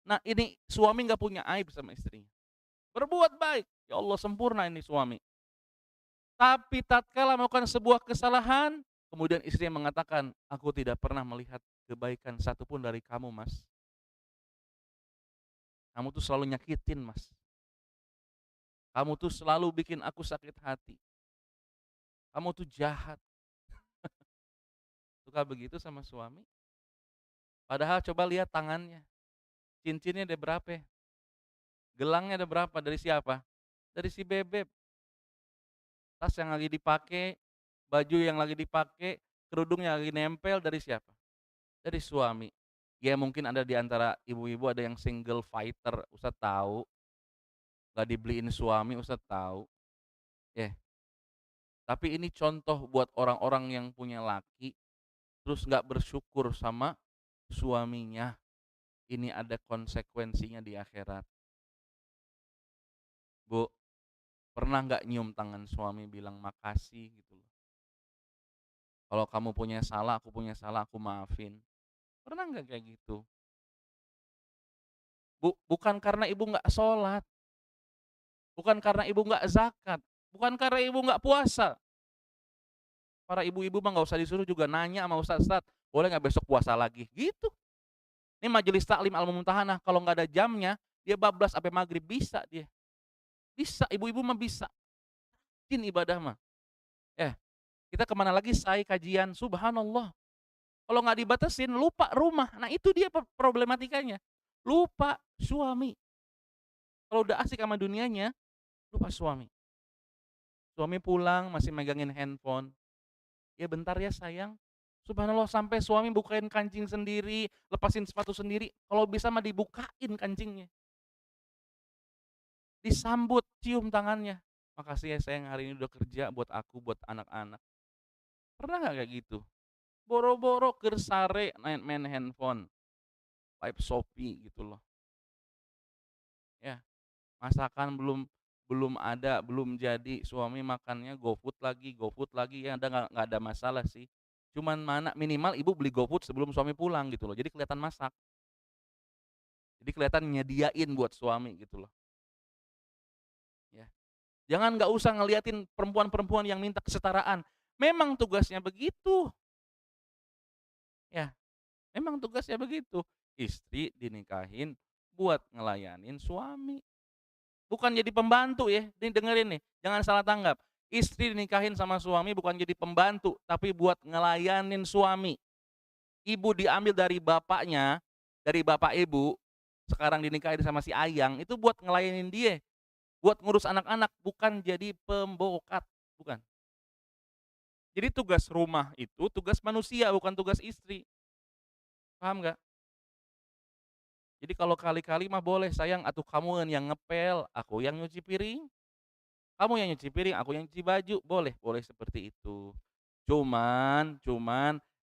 nah ini suami nggak punya aib sama istrinya. Berbuat baik, ya Allah sempurna ini suami. Tapi tatkala melakukan sebuah kesalahan, kemudian istrinya mengatakan, "Aku tidak pernah melihat kebaikan satupun dari kamu, Mas. Kamu tuh selalu nyakitin, Mas. Kamu tuh selalu bikin aku sakit hati. Kamu tuh jahat." Suka begitu sama suami. Padahal coba lihat tangannya. Cincinnya ada berapa? Gelangnya ada berapa? Dari siapa? Dari si Bebek. Tas yang lagi dipakai, baju yang lagi dipakai, kerudung yang lagi nempel dari siapa? Dari suami. Ya mungkin ada di antara ibu-ibu ada yang single fighter, Ustadz tahu. Gak dibeliin suami, Ustadz tahu. Ya, tapi ini contoh buat orang-orang yang punya laki, terus gak bersyukur sama suaminya. Ini ada konsekuensinya di akhirat. Bu, pernah nggak nyium tangan suami bilang makasih gitu loh. Kalau kamu punya salah, aku punya salah, aku maafin. Pernah nggak kayak gitu? Bukan karena ibu nggak sholat, bukan karena ibu nggak zakat, bukan karena ibu nggak puasa. Para ibu-ibu mah nggak usah disuruh juga nanya sama ustadz, boleh nggak besok puasa lagi? Gitu. Ini majelis taklim al-mumtahanah, kalau nggak ada jamnya, dia bablas sampai maghrib, bisa dia. Bisa, ibu-ibu mah bisa. Ini ibadah mah. Kita kemana lagi say kajian, subhanallah. Kalau nggak dibatasin, lupa rumah. Nah itu dia problematikanya. Lupa suami. Kalau udah asik sama dunianya, lupa suami. Suami pulang masih megangin handphone. "Ya bentar ya sayang." Subhanallah sampai suami bukain kancing sendiri, lepasin sepatu sendiri. Kalau bisa mah dibukain kancingnya. Disambut, cium tangannya. "Makasih ya sayang hari ini udah kerja buat aku, buat anak-anak." Pernah nggak kayak gitu? Boro-boro keur sare main handphone, live Shopee gitu loh. Ya, masakan belum belum ada, belum jadi, suami makannya GoFood lagi, ya nggak ada masalah sih. Cuman mana minimal ibu beli GoFood sebelum suami pulang gitu loh, jadi kelihatan masak. Jadi kelihatan nyediain buat suami gitu loh, ya. Jangan nggak usah ngeliatin perempuan-perempuan yang minta kesetaraan, memang tugasnya begitu, ya, memang tugasnya begitu. Istri dinikahin buat ngelayanin suami. Bukan jadi pembantu ya, nih dengerin nih, jangan salah tanggap. Istri dinikahin sama suami bukan jadi pembantu, tapi buat ngelayanin suami. Ibu diambil dari bapaknya, dari bapak ibu, sekarang dinikahin sama si ayang, itu buat ngelayanin dia, buat ngurus anak-anak, bukan jadi pembokat, bukan. Jadi tugas rumah itu tugas manusia, bukan tugas istri, paham nggak? Jadi kalau kali-kali mah boleh, "Sayang atuh kamueun yang ngepel, aku yang nyuci piring, kamu yang nyuci piring, aku yang nyuci baju." Boleh boleh seperti itu. Cuman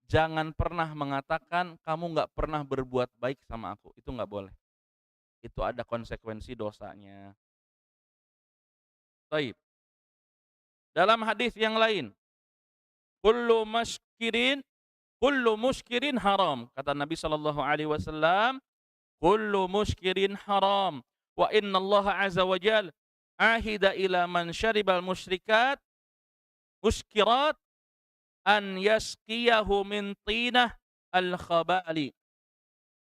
jangan pernah mengatakan, "Kamu nggak pernah berbuat baik sama aku." Itu nggak boleh. Itu ada konsekuensi dosanya. Baik. Dalam hadis yang lain, "Kullu muskirin kullu muskirin haram." Kata Nabi sallallahu alaihi wasallam, "Kullu muskirin haram, wa inna Allah azza wa jalla ahida ila man syaribal muskirat an yasqiyahu min tinah al-khabali."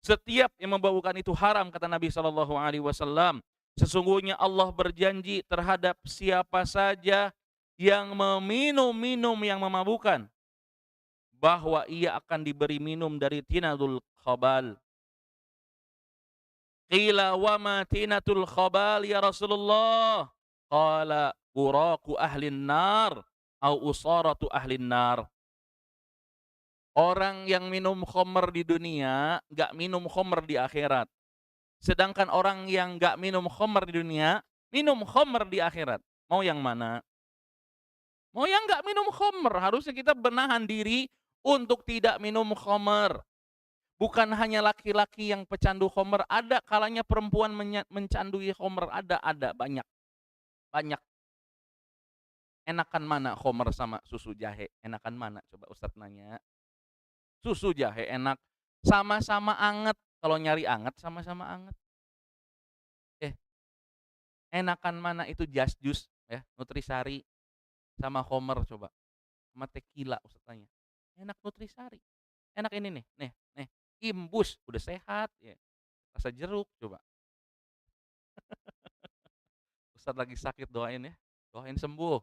Setiap yang membaukan itu haram, kata Nabi sallallahu alaihi wasallam. Sesungguhnya Allah berjanji terhadap siapa saja yang meminum-minum yang memabukkan, bahwa ia akan diberi minum dari tinadul khabal. Qila wa ma tinatul khabal ya Rasulullah? Qala buraqu ahlin nar au usaratu ahlin nar. Orang yang minum khamr di dunia, nggak minum khamr di akhirat. Sedangkan orang yang nggak minum khamr di dunia, minum khamr di akhirat. Mau yang mana? Mau yang nggak minum khamr. Harusnya kita menahan diri untuk tidak minum khamr. Bukan hanya laki-laki yang pecandu khamr, ada kalanya perempuan mencandui khamr, ada banyak, banyak. Enakan mana khamr sama susu jahe? Enakan mana? Coba Ustadz nanya. Susu jahe enak, sama-sama anget. Kalau nyari anget, sama-sama anget. Enakan mana itu Just Juice ya, Nutrisari sama Homer coba, sama Tequila Ustaz tanya. Enak Nutrisari, enak ini nih, nih, Imbus, udah sehat ya, rasa jeruk coba. Ustaz lagi sakit doain ya, doain sembuh.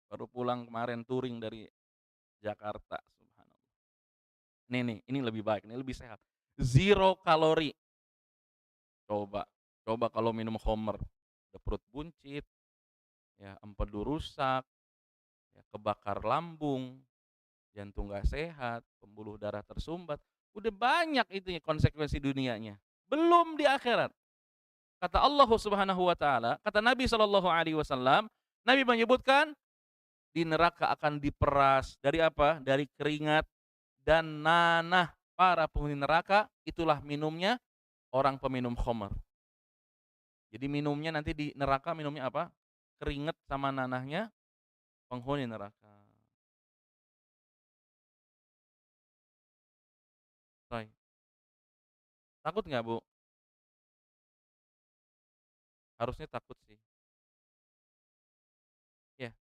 Baru pulang kemarin touring dari Jakarta, subhanallah. Ini lebih baik, ini lebih sehat. Zero kalori. Coba, coba kalau minum Homer, udah perut buncit, ya empedu rusak, ya kebakar lambung, jantung nggak sehat, pembuluh darah tersumbat, udah banyak itu ya konsekuensi dunianya. Belum di akhirat. Kata Allah Subhanahu wa taala, kata Nabi sallallahu alaihi wasallam, Nabi menyebutkan di neraka akan diperas dari apa? Dari keringat dan nanah para penghuni neraka, itulah minumnya orang peminum khamr. Jadi minumnya nanti di neraka minumnya apa? Keringat sama nanahnya penghuni neraka. Baik. Takut nggak Bu? Harusnya takut sih. Ya.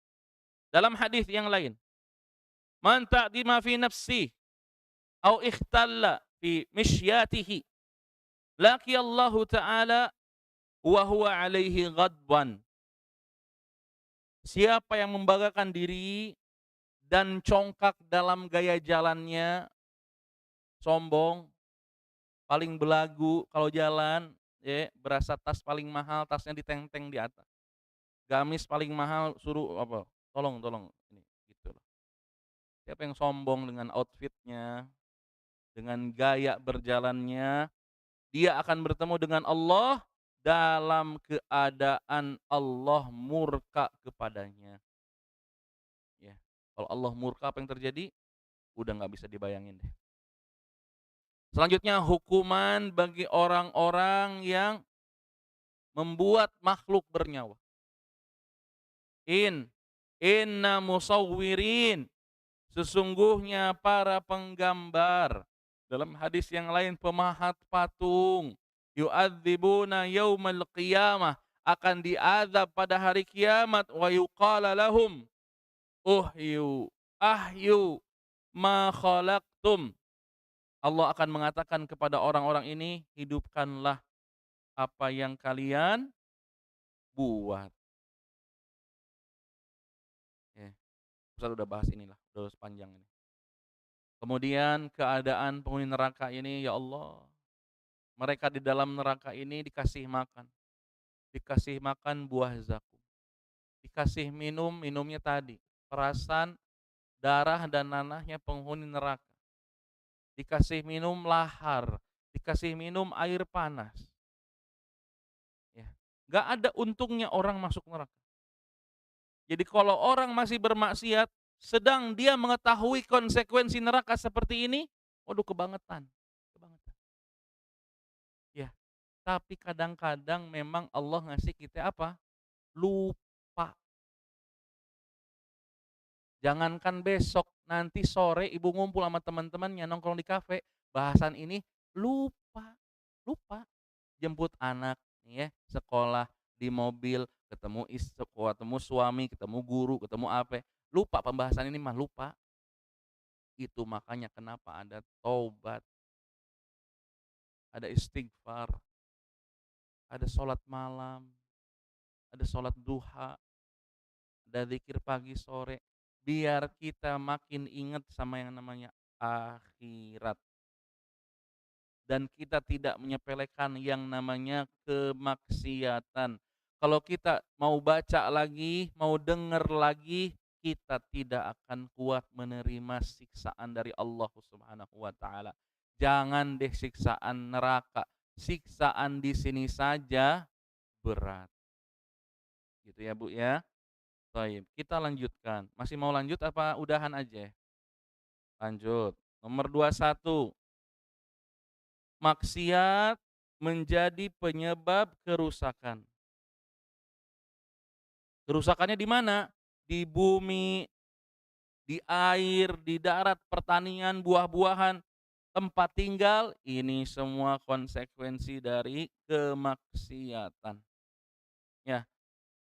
Dalam hadis yang lain, "Man ta'dima fi nafsihi aw ikhtalla fi mishyatihi, laqiyallahu ta'ala wa huwa 'alaihi ghadban." Siapa yang membanggakan diri dan congkak dalam gaya jalannya, sombong, paling belagu kalau jalan, ya, berasa tas paling mahal, tasnya ditenteng di atas. Gamis paling mahal suruh apa, "Tolong tolong," ini, gitu loh. Siapa yang sombong dengan outfit-nya, dengan gaya berjalannya, dia akan bertemu dengan Allah dalam keadaan Allah murka kepadanya. Ya, kalau Allah murka apa yang terjadi? Udah nggak bisa dibayangin deh. Selanjutnya hukuman bagi orang-orang yang membuat makhluk bernyawa. Inna musawwirin, sesungguhnya para penggambar. Dalam hadis yang lain, pemahat patung. Yu'adzibuna yaumal qiyamah, akan diazab pada hari kiamat. Wa yuqala lahum ahyu ma khalaqtum. Allah akan mengatakan kepada orang-orang ini, hidupkanlah apa yang kalian buat. Ustaz udah bahas inilah, udah sepanjang ini. Kemudian keadaan penghuni neraka ini, ya Allah, mereka di dalam neraka ini dikasih makan buah zakum, dikasih minum, minumnya tadi, perasan darah dan nanahnya penghuni neraka, dikasih minum lahar, dikasih minum air panas, ya. Nggak ada untungnya orang masuk neraka. Jadi kalau orang masih bermaksiat, sedang dia mengetahui konsekuensi neraka seperti ini, waduh kebangetan, kebangetan. Ya, tapi kadang-kadang memang Allah ngasih kita apa? Lupa. Jangankan besok, nanti sore ibu ngumpul sama teman-temannya nongkrong di kafe, bahasan ini lupa, lupa. Jemput anak nih ya, sekolah, di mobil, ketemu suami, ketemu guru, ketemu apa, lupa pembahasan ini mah lupa. Itu makanya kenapa ada taubat, ada istighfar, ada sholat malam, ada sholat duha, ada zikir pagi sore, biar kita makin ingat sama yang namanya akhirat. Dan kita tidak menyepelekan yang namanya kemaksiatan. Kalau kita mau baca lagi, mau dengar lagi, kita tidak akan kuat menerima siksaan dari Allah Subhanahu wa taala. Jangan deh siksaan neraka, siksaan di sini saja berat. Gitu ya, Bu ya. Baik, kita lanjutkan. Masih mau lanjut apa udahan aja? Lanjut. Nomor 21. Maksiat menjadi penyebab kerusakan. Kerusakannya di mana? Di bumi, di air, di darat, pertanian, buah-buahan, tempat tinggal, ini semua konsekuensi dari kemaksiatan. Ya,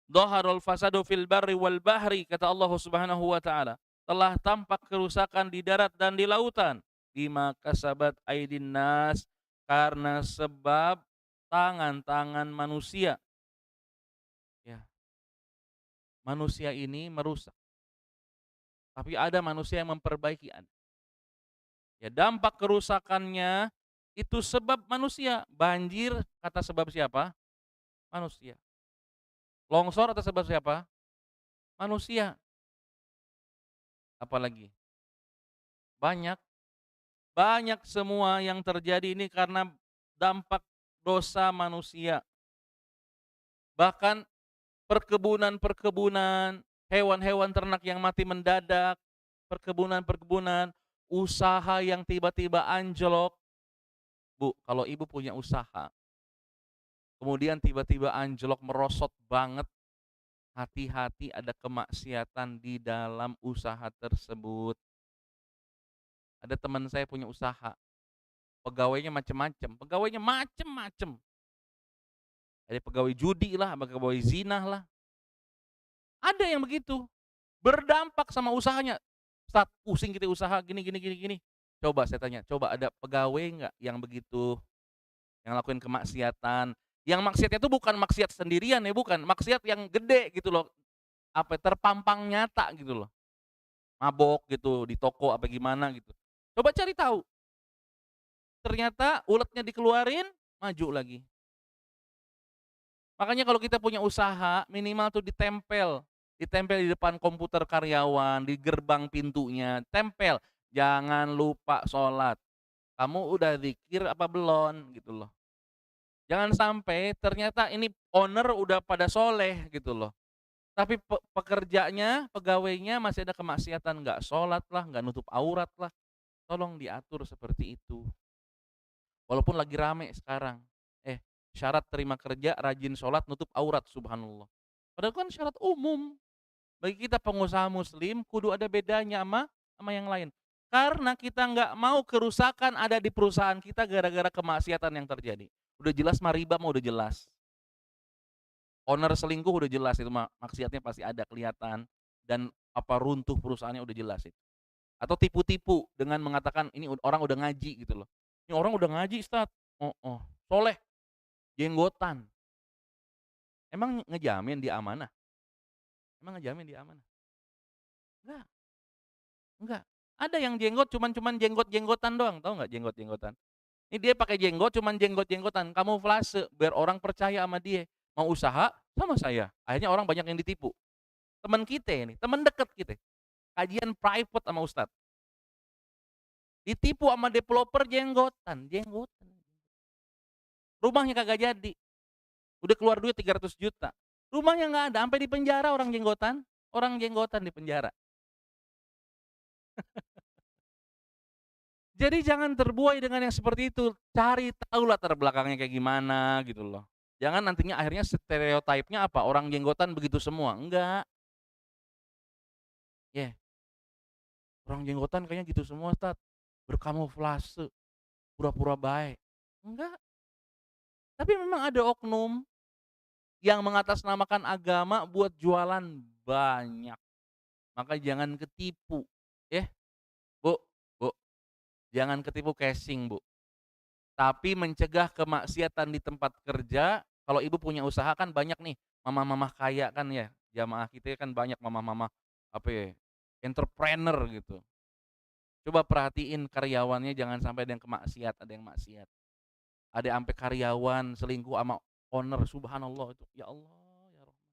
dhaharul fasadu fil barri wal bahri, kata Allah Subhanahu wa taala. Telah tampak kerusakan di darat dan di lautan. Bima kasabat aydin nas, karena sebab tangan-tangan manusia. Ya, manusia ini merusak. Tapi ada manusia yang memperbaiki. Ya, dampak kerusakannya itu sebab manusia. Banjir kata sebab siapa? Manusia. Longsor atas sebab siapa? Manusia. Apalagi? Banyak. Banyak semua yang terjadi ini karena dampak dosa manusia. Bahkan perkebunan-perkebunan, hewan-hewan ternak yang mati mendadak, perkebunan-perkebunan, usaha yang tiba-tiba anjlok. Bu, kalau ibu punya usaha, kemudian tiba-tiba anjlok merosot banget, hati-hati ada kemaksiatan di dalam usaha tersebut. Ada teman saya punya usaha, pegawainya macem-macem. Ada pegawai judi lah, pegawai zina lah. Ada yang begitu, berdampak sama usahanya. Ustaz, pusing kita usaha gini gini gini gini. Coba saya tanya, coba ada pegawai nggak yang begitu, yang lakuin kemaksiatan? Yang maksiatnya itu bukan maksiat sendirian ya, bukan. Maksiat yang gede gitu loh, apa, terpampang nyata gitu loh. Mabok gitu, di toko apa gimana gitu. Coba cari tahu, ternyata uletnya dikeluarin, maju lagi. Makanya kalau kita punya usaha, minimal tuh ditempel. Ditempel di depan komputer karyawan, di gerbang pintunya, tempel. Jangan lupa sholat. Kamu udah zikir apa belum gitu loh. Jangan sampai ternyata ini owner udah pada soleh gitu loh. Tapi pekerjanya, pegawainya masih ada kemaksiatan, nggak sholat lah, nggak nutup aurat lah. Tolong diatur seperti itu. Walaupun lagi rame sekarang. Syarat terima kerja, rajin sholat, nutup aurat, subhanallah. Padahal kan syarat umum. Bagi kita pengusaha muslim, kudu ada bedanya sama yang lain. Karena kita nggak mau kerusakan ada di perusahaan kita gara-gara kemaksiatan yang terjadi. Udah jelas mah riba mah udah jelas. Owner selingkuh udah jelas itu maksiatnya pasti ada kelihatan, dan apa runtuh perusahaannya udah jelas itu. Atau tipu-tipu dengan mengatakan ini orang udah ngaji gitu loh. Ini orang udah ngaji, Ustaz. Oh, soleh, jenggotan. Emang ngejamin dia amanah? Emang ngejamin dia amanah? Enggak. Enggak. Ada yang jenggot cuman jenggot-jenggotan doang, tahu nggak jenggot-jenggotan? Ini dia pakai jenggot cuman jenggot-jenggotan, kamuflase biar orang percaya sama dia. Mau usaha sama saya, akhirnya orang banyak yang ditipu. Teman kita ini, teman dekat kita, kajian private sama ustad, ditipu sama developer jenggotan jenggotan. Rumahnya kagak jadi, udah keluar duit 300 juta. Rumahnya nggak ada, sampai di penjara orang jenggotan di penjara. Jadi jangan terbuai dengan yang seperti itu, cari tahu latar belakangnya kayak gimana gitu loh. Jangan nantinya akhirnya stereotipnya apa, orang jenggotan begitu semua, enggak. Ya, orang jenggotan kayaknya gitu semua Ustad, berkamuflase, pura-pura baik. Enggak, tapi memang ada oknum yang mengatasnamakan agama buat jualan banyak, maka jangan ketipu, ya. Bu Bu, jangan ketipu casing Bu. Tapi mencegah kemaksiatan di tempat kerja, kalau ibu punya usaha kan banyak nih, mama-mama kaya kan ya, jamaah kita kan banyak mama-mama, apa ya, entrepreneur gitu. Coba perhatiin karyawannya jangan sampai ada yang ada yang maksiat. Ada ampe karyawan selingkuh sama owner, subhanallah itu, ya Allah, ya Rahman.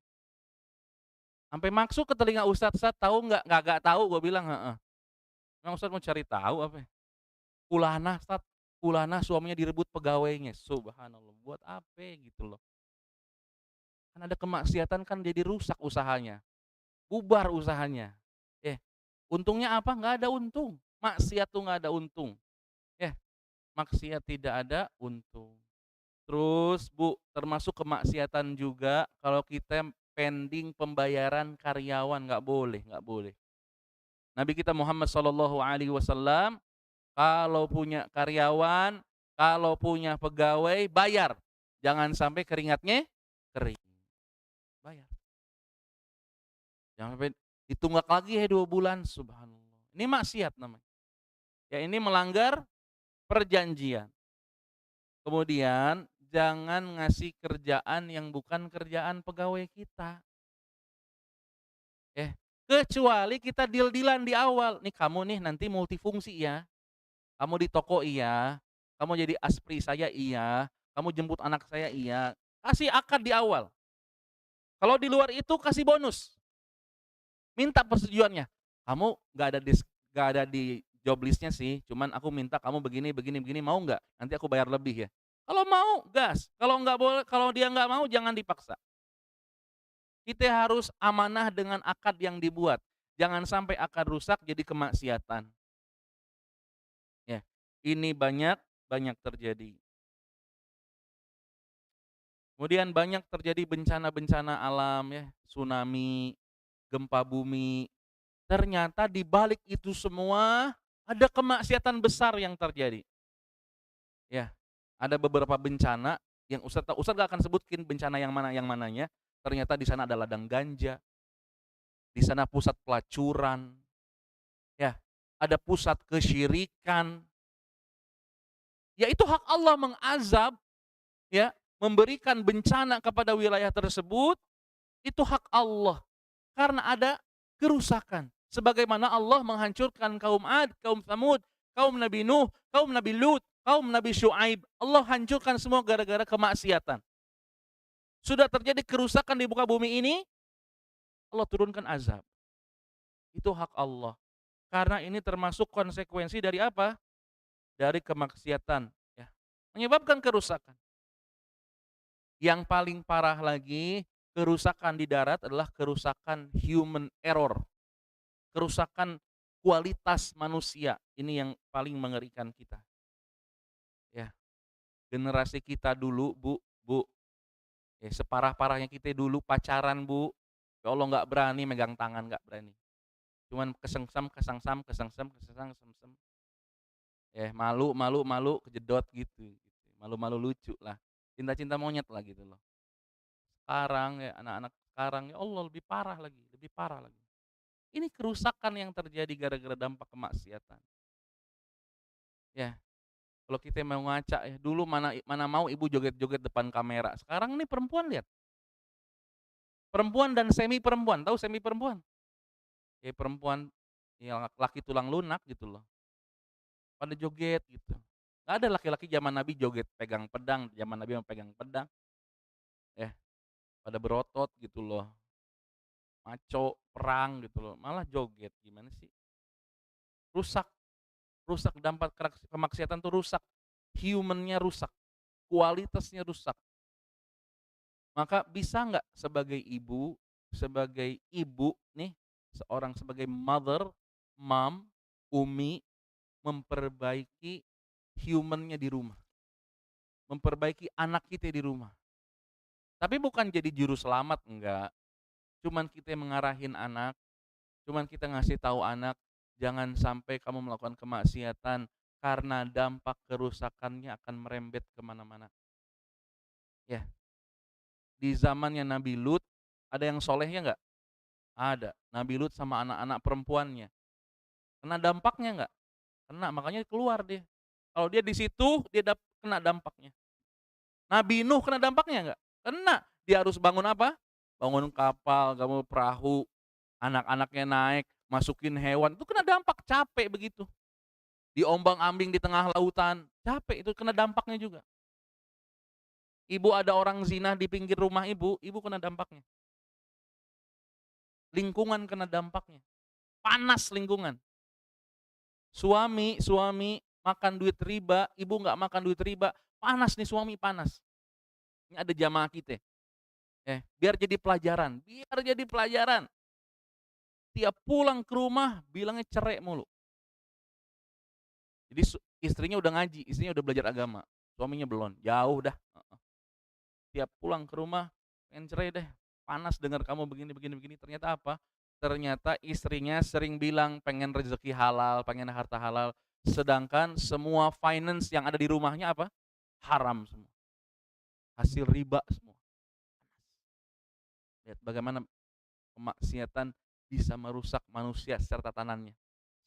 Sampai masuk ke telinga ustad, "Ustad tahu nggak?" "Nggak tahu," gua bilang, "heeh." "Emang ustad mau cari tahu apa?" "Fulanah Ustad, fulanah suaminya direbut pegawainya." Subhanallah, buat apa gitu loh. Kan ada kemaksiatan kan jadi rusak usahanya, bubar usahanya. Eh, untungnya apa? Nggak ada untung. Maksiat tuh nggak ada untung. Eh, maksiat tidak ada untung. Terus Bu, termasuk kemaksiatan juga kalau kita pending pembayaran karyawan, nggak boleh. Nabi kita Muhammad SAW, kalau punya karyawan, kalau punya pegawai, bayar. Jangan sampai keringatnya kering, bayar. Jangan sampai ditunggak lagi ya 2 bulan, subhanallah. Ini maksiat namanya. Ya ini melanggar perjanjian. Kemudian jangan ngasih kerjaan yang bukan kerjaan pegawai kita. Eh, kecuali kita deal-deal-an di awal. Nih kamu nih nanti multifungsi ya. Kamu di toko iya, kamu jadi aspri saya iya, kamu jemput anak saya iya. Kasih akad di awal. Kalau di luar itu kasih bonus. Minta persetujuannya. Kamu nggak ada di job list-nya sih, cuman aku minta kamu begini begini begini, mau nggak? Nanti aku bayar lebih ya. Kalau mau gas, kalau nggak boleh, kalau dia nggak mau jangan dipaksa. Kita harus amanah dengan akad yang dibuat. Jangan sampai akad rusak jadi kemaksiatan. Ya, ini banyak banyak terjadi. Kemudian banyak terjadi bencana-bencana alam ya, tsunami, gempa bumi. Ternyata di balik itu semua ada kemaksiatan besar yang terjadi. Ya, ada beberapa bencana yang Ustaz nggak akan sebutkin bencana yang mananya. Ternyata di sana ada ladang ganja, di sana pusat pelacuran, ya, ada pusat kesyirikan. Ya itu hak Allah mengazab, ya, memberikan bencana kepada wilayah tersebut, itu hak Allah. Karena ada kerusakan. Sebagaimana Allah menghancurkan kaum Ad, kaum Tsamud, kaum Nabi Nuh, kaum Nabi Lut, kaum Nabi Syuaib. Allah hancurkan semua gara-gara kemaksiatan. Sudah terjadi kerusakan di muka bumi ini, Allah turunkan azab. Itu hak Allah. Karena ini termasuk konsekuensi dari apa? Dari kemaksiatan, ya. Menyebabkan kerusakan. Yang paling parah lagi, kerusakan di darat adalah kerusakan human error. Kerusakan kualitas manusia, ini yang paling mengerikan kita. Ya, generasi kita dulu, Bu, ya separah-parahnya kita dulu pacaran, Bu. Ya Allah nggak berani megang tangan, nggak berani. Cuman kesengsem, kesengsem, kesengsem, kesengsem, kesengsem. Ya malu, malu, malu, kejedot gitu. Malu-malu lucu lah. Cinta-cinta monyet lah gitu loh. Sekarang ya anak-anak sekarang ya Allah lebih parah lagi, lebih parah lagi. Ini kerusakan yang terjadi gara-gara dampak kemaksiatan. Ya, kalau kita mau ngaca ya, dulu mana mana mau ibu joget-joget depan kamera. Sekarang nih perempuan lihat. Perempuan dan semi perempuan, tahu semi perempuan? Ya perempuan ya laki tulang lunak gitu loh, pada joget gitu. Nggak ada laki-laki zaman Nabi joget pegang pedang, zaman Nabi mah pegang pedang, ya pada berotot gitu loh, maco, perang gitu loh, malah joget, gimana sih? Rusak rusak dampak kemaksiatan tuh rusak, human-nya rusak, kualitasnya rusak. Maka bisa nggak sebagai ibu nih, seorang sebagai mother, mom, umi, memperbaiki human-nya di rumah, memperbaiki anak kita di rumah. Tapi bukan jadi juru selamat, enggak. Cuman kita yang mengarahin anak, cuman kita ngasih tahu anak, jangan sampai kamu melakukan kemaksiatan karena dampak kerusakannya akan merembet kemana mana. Ya, di zamannya Nabi Lut, ada yang solehnya nggak? Ada. Nabi Lut sama anak-anak perempuannya. Kena dampaknya nggak? Kena, makanya keluar dia. Kalau dia di situ, dia kena dampaknya. Nabi Nuh kena dampaknya nggak? Kena. Dia harus bangun apa? Bangun kapal, bangun perahu, anak-anaknya naik, masukin hewan, itu kena dampak, capek begitu. Diombang-ambing di tengah lautan, capek, itu kena dampaknya juga. Ibu ada orang zina di pinggir rumah ibu, ibu kena dampaknya. Lingkungan kena dampaknya. Panas lingkungan. Suami makan duit riba, ibu nggak makan duit riba, panas nih suami, panas. Ini ada jamaah kita. Biar jadi pelajaran, biar jadi pelajaran. Tiap pulang ke rumah bilangnya cerai mulu. Jadi istrinya udah ngaji, istrinya udah belajar agama, suaminya belum, jauh dah. Tiap pulang ke rumah pengen cerai deh, panas dengar kamu begini begini begini. Ternyata apa? Ternyata istrinya sering bilang pengen rezeki halal, pengen harta halal, sedangkan semua finance yang ada di rumahnya apa? Haram semua, hasil riba semua. Lihat bagaimana kemaksiatan bisa merusak manusia secara tatanannya,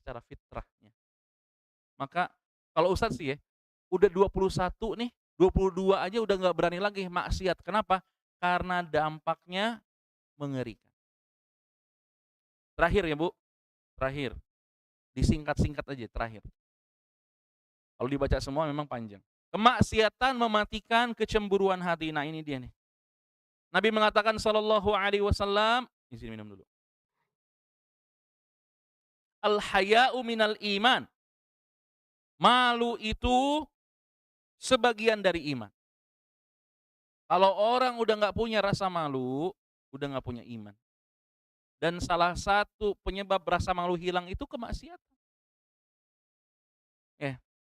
secara fitrahnya. Maka kalau Ustadz sih ya, udah 21 nih, 22 aja udah nggak berani lagi maksiat. Kenapa? Karena dampaknya mengerikan. Terakhir ya Bu, terakhir. Disingkat-singkat aja terakhir. Kalau dibaca semua memang panjang. Kemaksiatan mematikan kecemburuan hati. Nah ini dia nih. Nabi mengatakan sallallahu alaihi wasallam, izin minum dulu. Al-haya'u minal iman. Malu itu sebagian dari iman. Kalau orang udah nggak punya rasa malu, udah nggak punya iman. Dan salah satu penyebab rasa malu hilang itu kemaksiatan.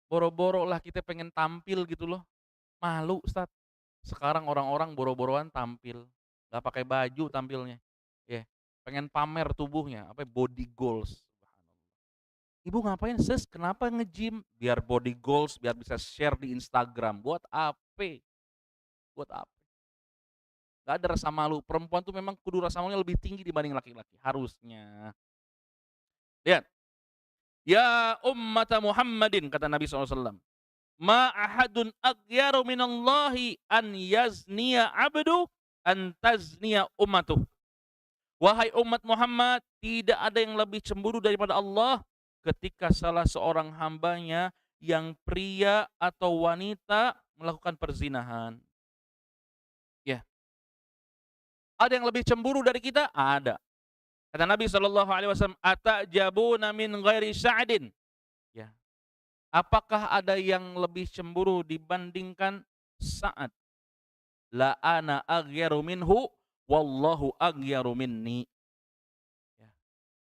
Boro-boro lah kita pengen tampil gitu loh. Malu Ustaz. Sekarang orang-orang boro-boroan tampil, nggak pakai baju tampilnya. Pengen pamer tubuhnya, apa body goals. Ibu ngapain Sis? Kenapa nge-gym? Biar body goals, biar bisa share di Instagram. Buat apa? Buat apa? Gak ada rasa malu. Perempuan tuh memang kudu rasa malunya lebih tinggi dibanding laki-laki. Harusnya. Lihat. Ya ummata Muhammadin, kata Nabi SAW. Ma ahadun aghyaru minallahi an yazniya abdu an tazniya ummatuh. Wahai umat Muhammad, tidak ada yang lebih cemburu daripada Allah ketika salah seorang hambanya yang pria atau wanita melakukan perzinahan. Ya. Ada yang lebih cemburu dari kita? Ada. Kata Nabi SAW, atajabuna min ghairi sya'din. Ya. Apakah ada yang lebih cemburu dibandingkan Sa'ad? La ana aghyaru minhu wallahu aghyaru minni. Ya.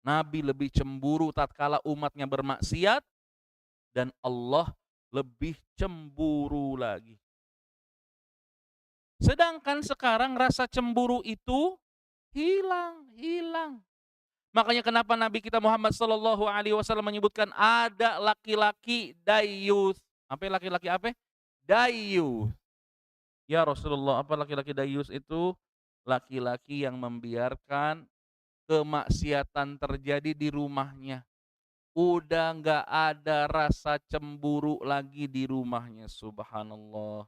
Nabi lebih cemburu tatkala umatnya bermaksiat dan Allah lebih cemburu lagi. Sedangkan sekarang rasa cemburu itu hilang. Makanya kenapa Nabi kita Muhammad sallallahu alaihi wasallam menyebutkan ada laki-laki dayus. Apa laki-laki apa? Dayus. Ya Rasulullah, apa laki-laki dayus itu? Laki-laki yang membiarkan kemaksiatan terjadi di rumahnya. Udah nggak ada rasa cemburu lagi di rumahnya, subhanallah.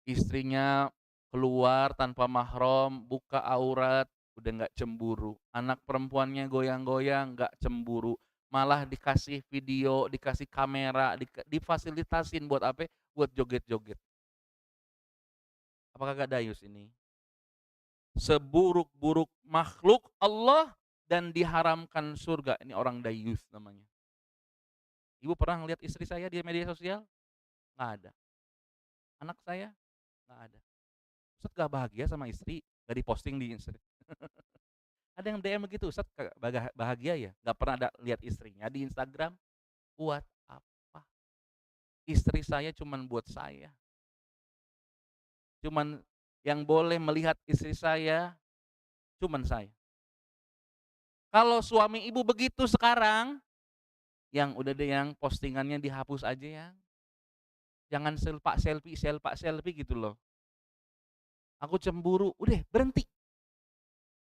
Istrinya keluar tanpa mahram, buka aurat, udah nggak cemburu. Anak perempuannya goyang-goyang, nggak cemburu. malah dikasih video, dikasih kamera, difasilitasin buat apa? Buat joget-joget. Apakah nggak dayus ini? Seburuk-buruk makhluk Allah dan diharamkan surga, ini orang dayus namanya. Ibu pernah ngelihat istri saya di media sosial? Nggak ada. Anak saya? Nggak ada. Ustaz nggak bahagia sama istri? Nggak di-posting di Insta. Ada yang DM begitu, "Ustaz kagak bahagia ya? Nggak pernah ada lihat istrinya di Instagram?" Buat apa? Istri saya cuman buat saya. Cuman yang boleh melihat istri saya, cuman saya. Kalau suami ibu begitu sekarang, yang udah deh yang postingannya dihapus aja ya. Jangan selfie gitu loh. Aku cemburu, udah berhenti.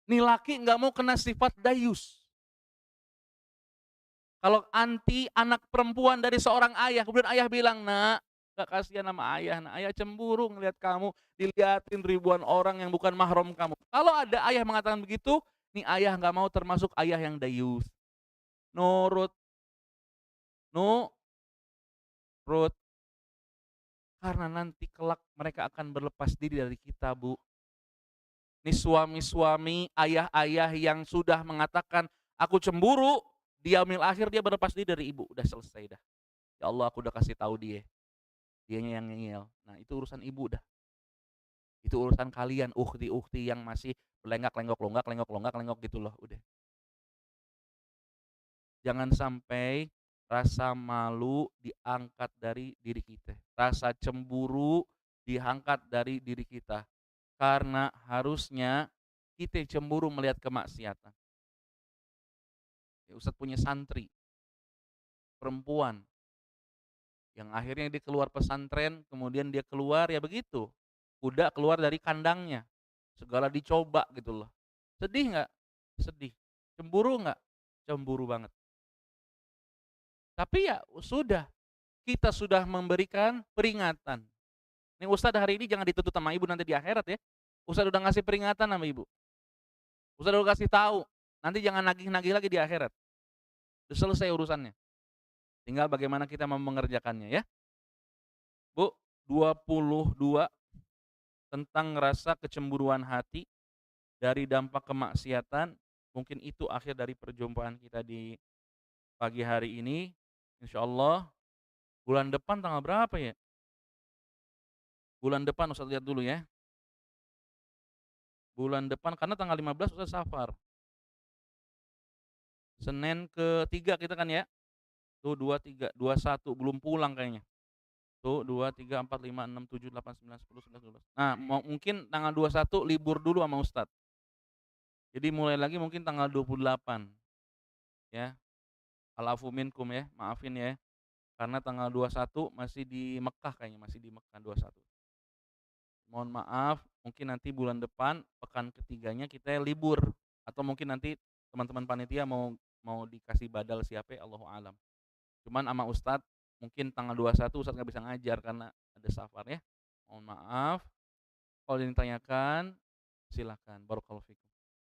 Nih laki nggak mau kena sifat dayus. Kalau anti anak perempuan dari seorang ayah, kemudian ayah bilang, "Nak, nggak kasihan sama ayah, nak. Ayah cemburu ngelihat kamu diliatin ribuan orang yang bukan mahram kamu." Kalau ada ayah mengatakan begitu, nih ayah nggak mau termasuk ayah yang dayus. Nurut, nurut, karena nanti kelak mereka akan berlepas diri dari kita, Bu. Nih suami-suami, ayah-ayah yang sudah mengatakan, "Aku cemburu," di yaumil akhir dia berlepas diri dari ibu, udah selesai dah. Ya Allah, aku udah kasih tahu dia, dianya yang ngeyel. Nah, itu urusan ibu dah. Itu urusan kalian ukhti-ukhti yang masih lenggak-lenggok, lenggok gitu loh, udah. Jangan sampai rasa malu diangkat dari diri kita. Rasa cemburu diangkat dari diri kita. Karena harusnya kita cemburu melihat kemaksiatan. Ya, Ustadz punya santri perempuan yang akhirnya dia keluar pesantren, kemudian dia keluar ya begitu, kuda keluar dari kandangnya, segala dicoba gitu loh. Sedih nggak? Sedih. Cemburu nggak? Cemburu banget. Tapi ya sudah, kita sudah memberikan peringatan. Nih Ustadz hari ini jangan dituntut sama ibu nanti di akhirat ya. Ustadz udah ngasih peringatan sama ibu. Ustadz udah kasih tahu, nanti jangan nagih-nagih lagi di akhirat. Udah selesai urusannya. Tinggal bagaimana kita mau mengerjakannya ya. Bu, 22 tentang rasa kecemburuan hati dari dampak kemaksiatan, mungkin itu akhir dari perjumpaan kita di pagi hari ini. Insyaallah bulan depan tanggal berapa ya? Bulan depan Ustaz lihat dulu ya. Bulan depan karena tanggal 15 Ustaz safar. Senin ke-3 kita kan ya? Tuh 2, 3, 21 belum pulang kayaknya. Tuh 2, 3, 4, 5, 6, 7, 8, 9, 10, 11, 12. Nah, mungkin tanggal 21 libur dulu sama Ustaz. Jadi mulai lagi mungkin tanggal 28 ya. Al-afu minkum ya, maafin ya. Karena tanggal 21 masih di Mekah kayaknya, masih di Mekah 21. Mohon maaf, mungkin nanti bulan depan pekan ketiganya kita libur atau mungkin nanti teman-teman panitia mau mau dikasih badal siapa Allahu alam. Cuman sama ustad mungkin tanggal 21 ustad nggak bisa ngajar karena ada safar ya. Mohon maaf. Kalau ditanyakan silakan. Barakallahu fikum.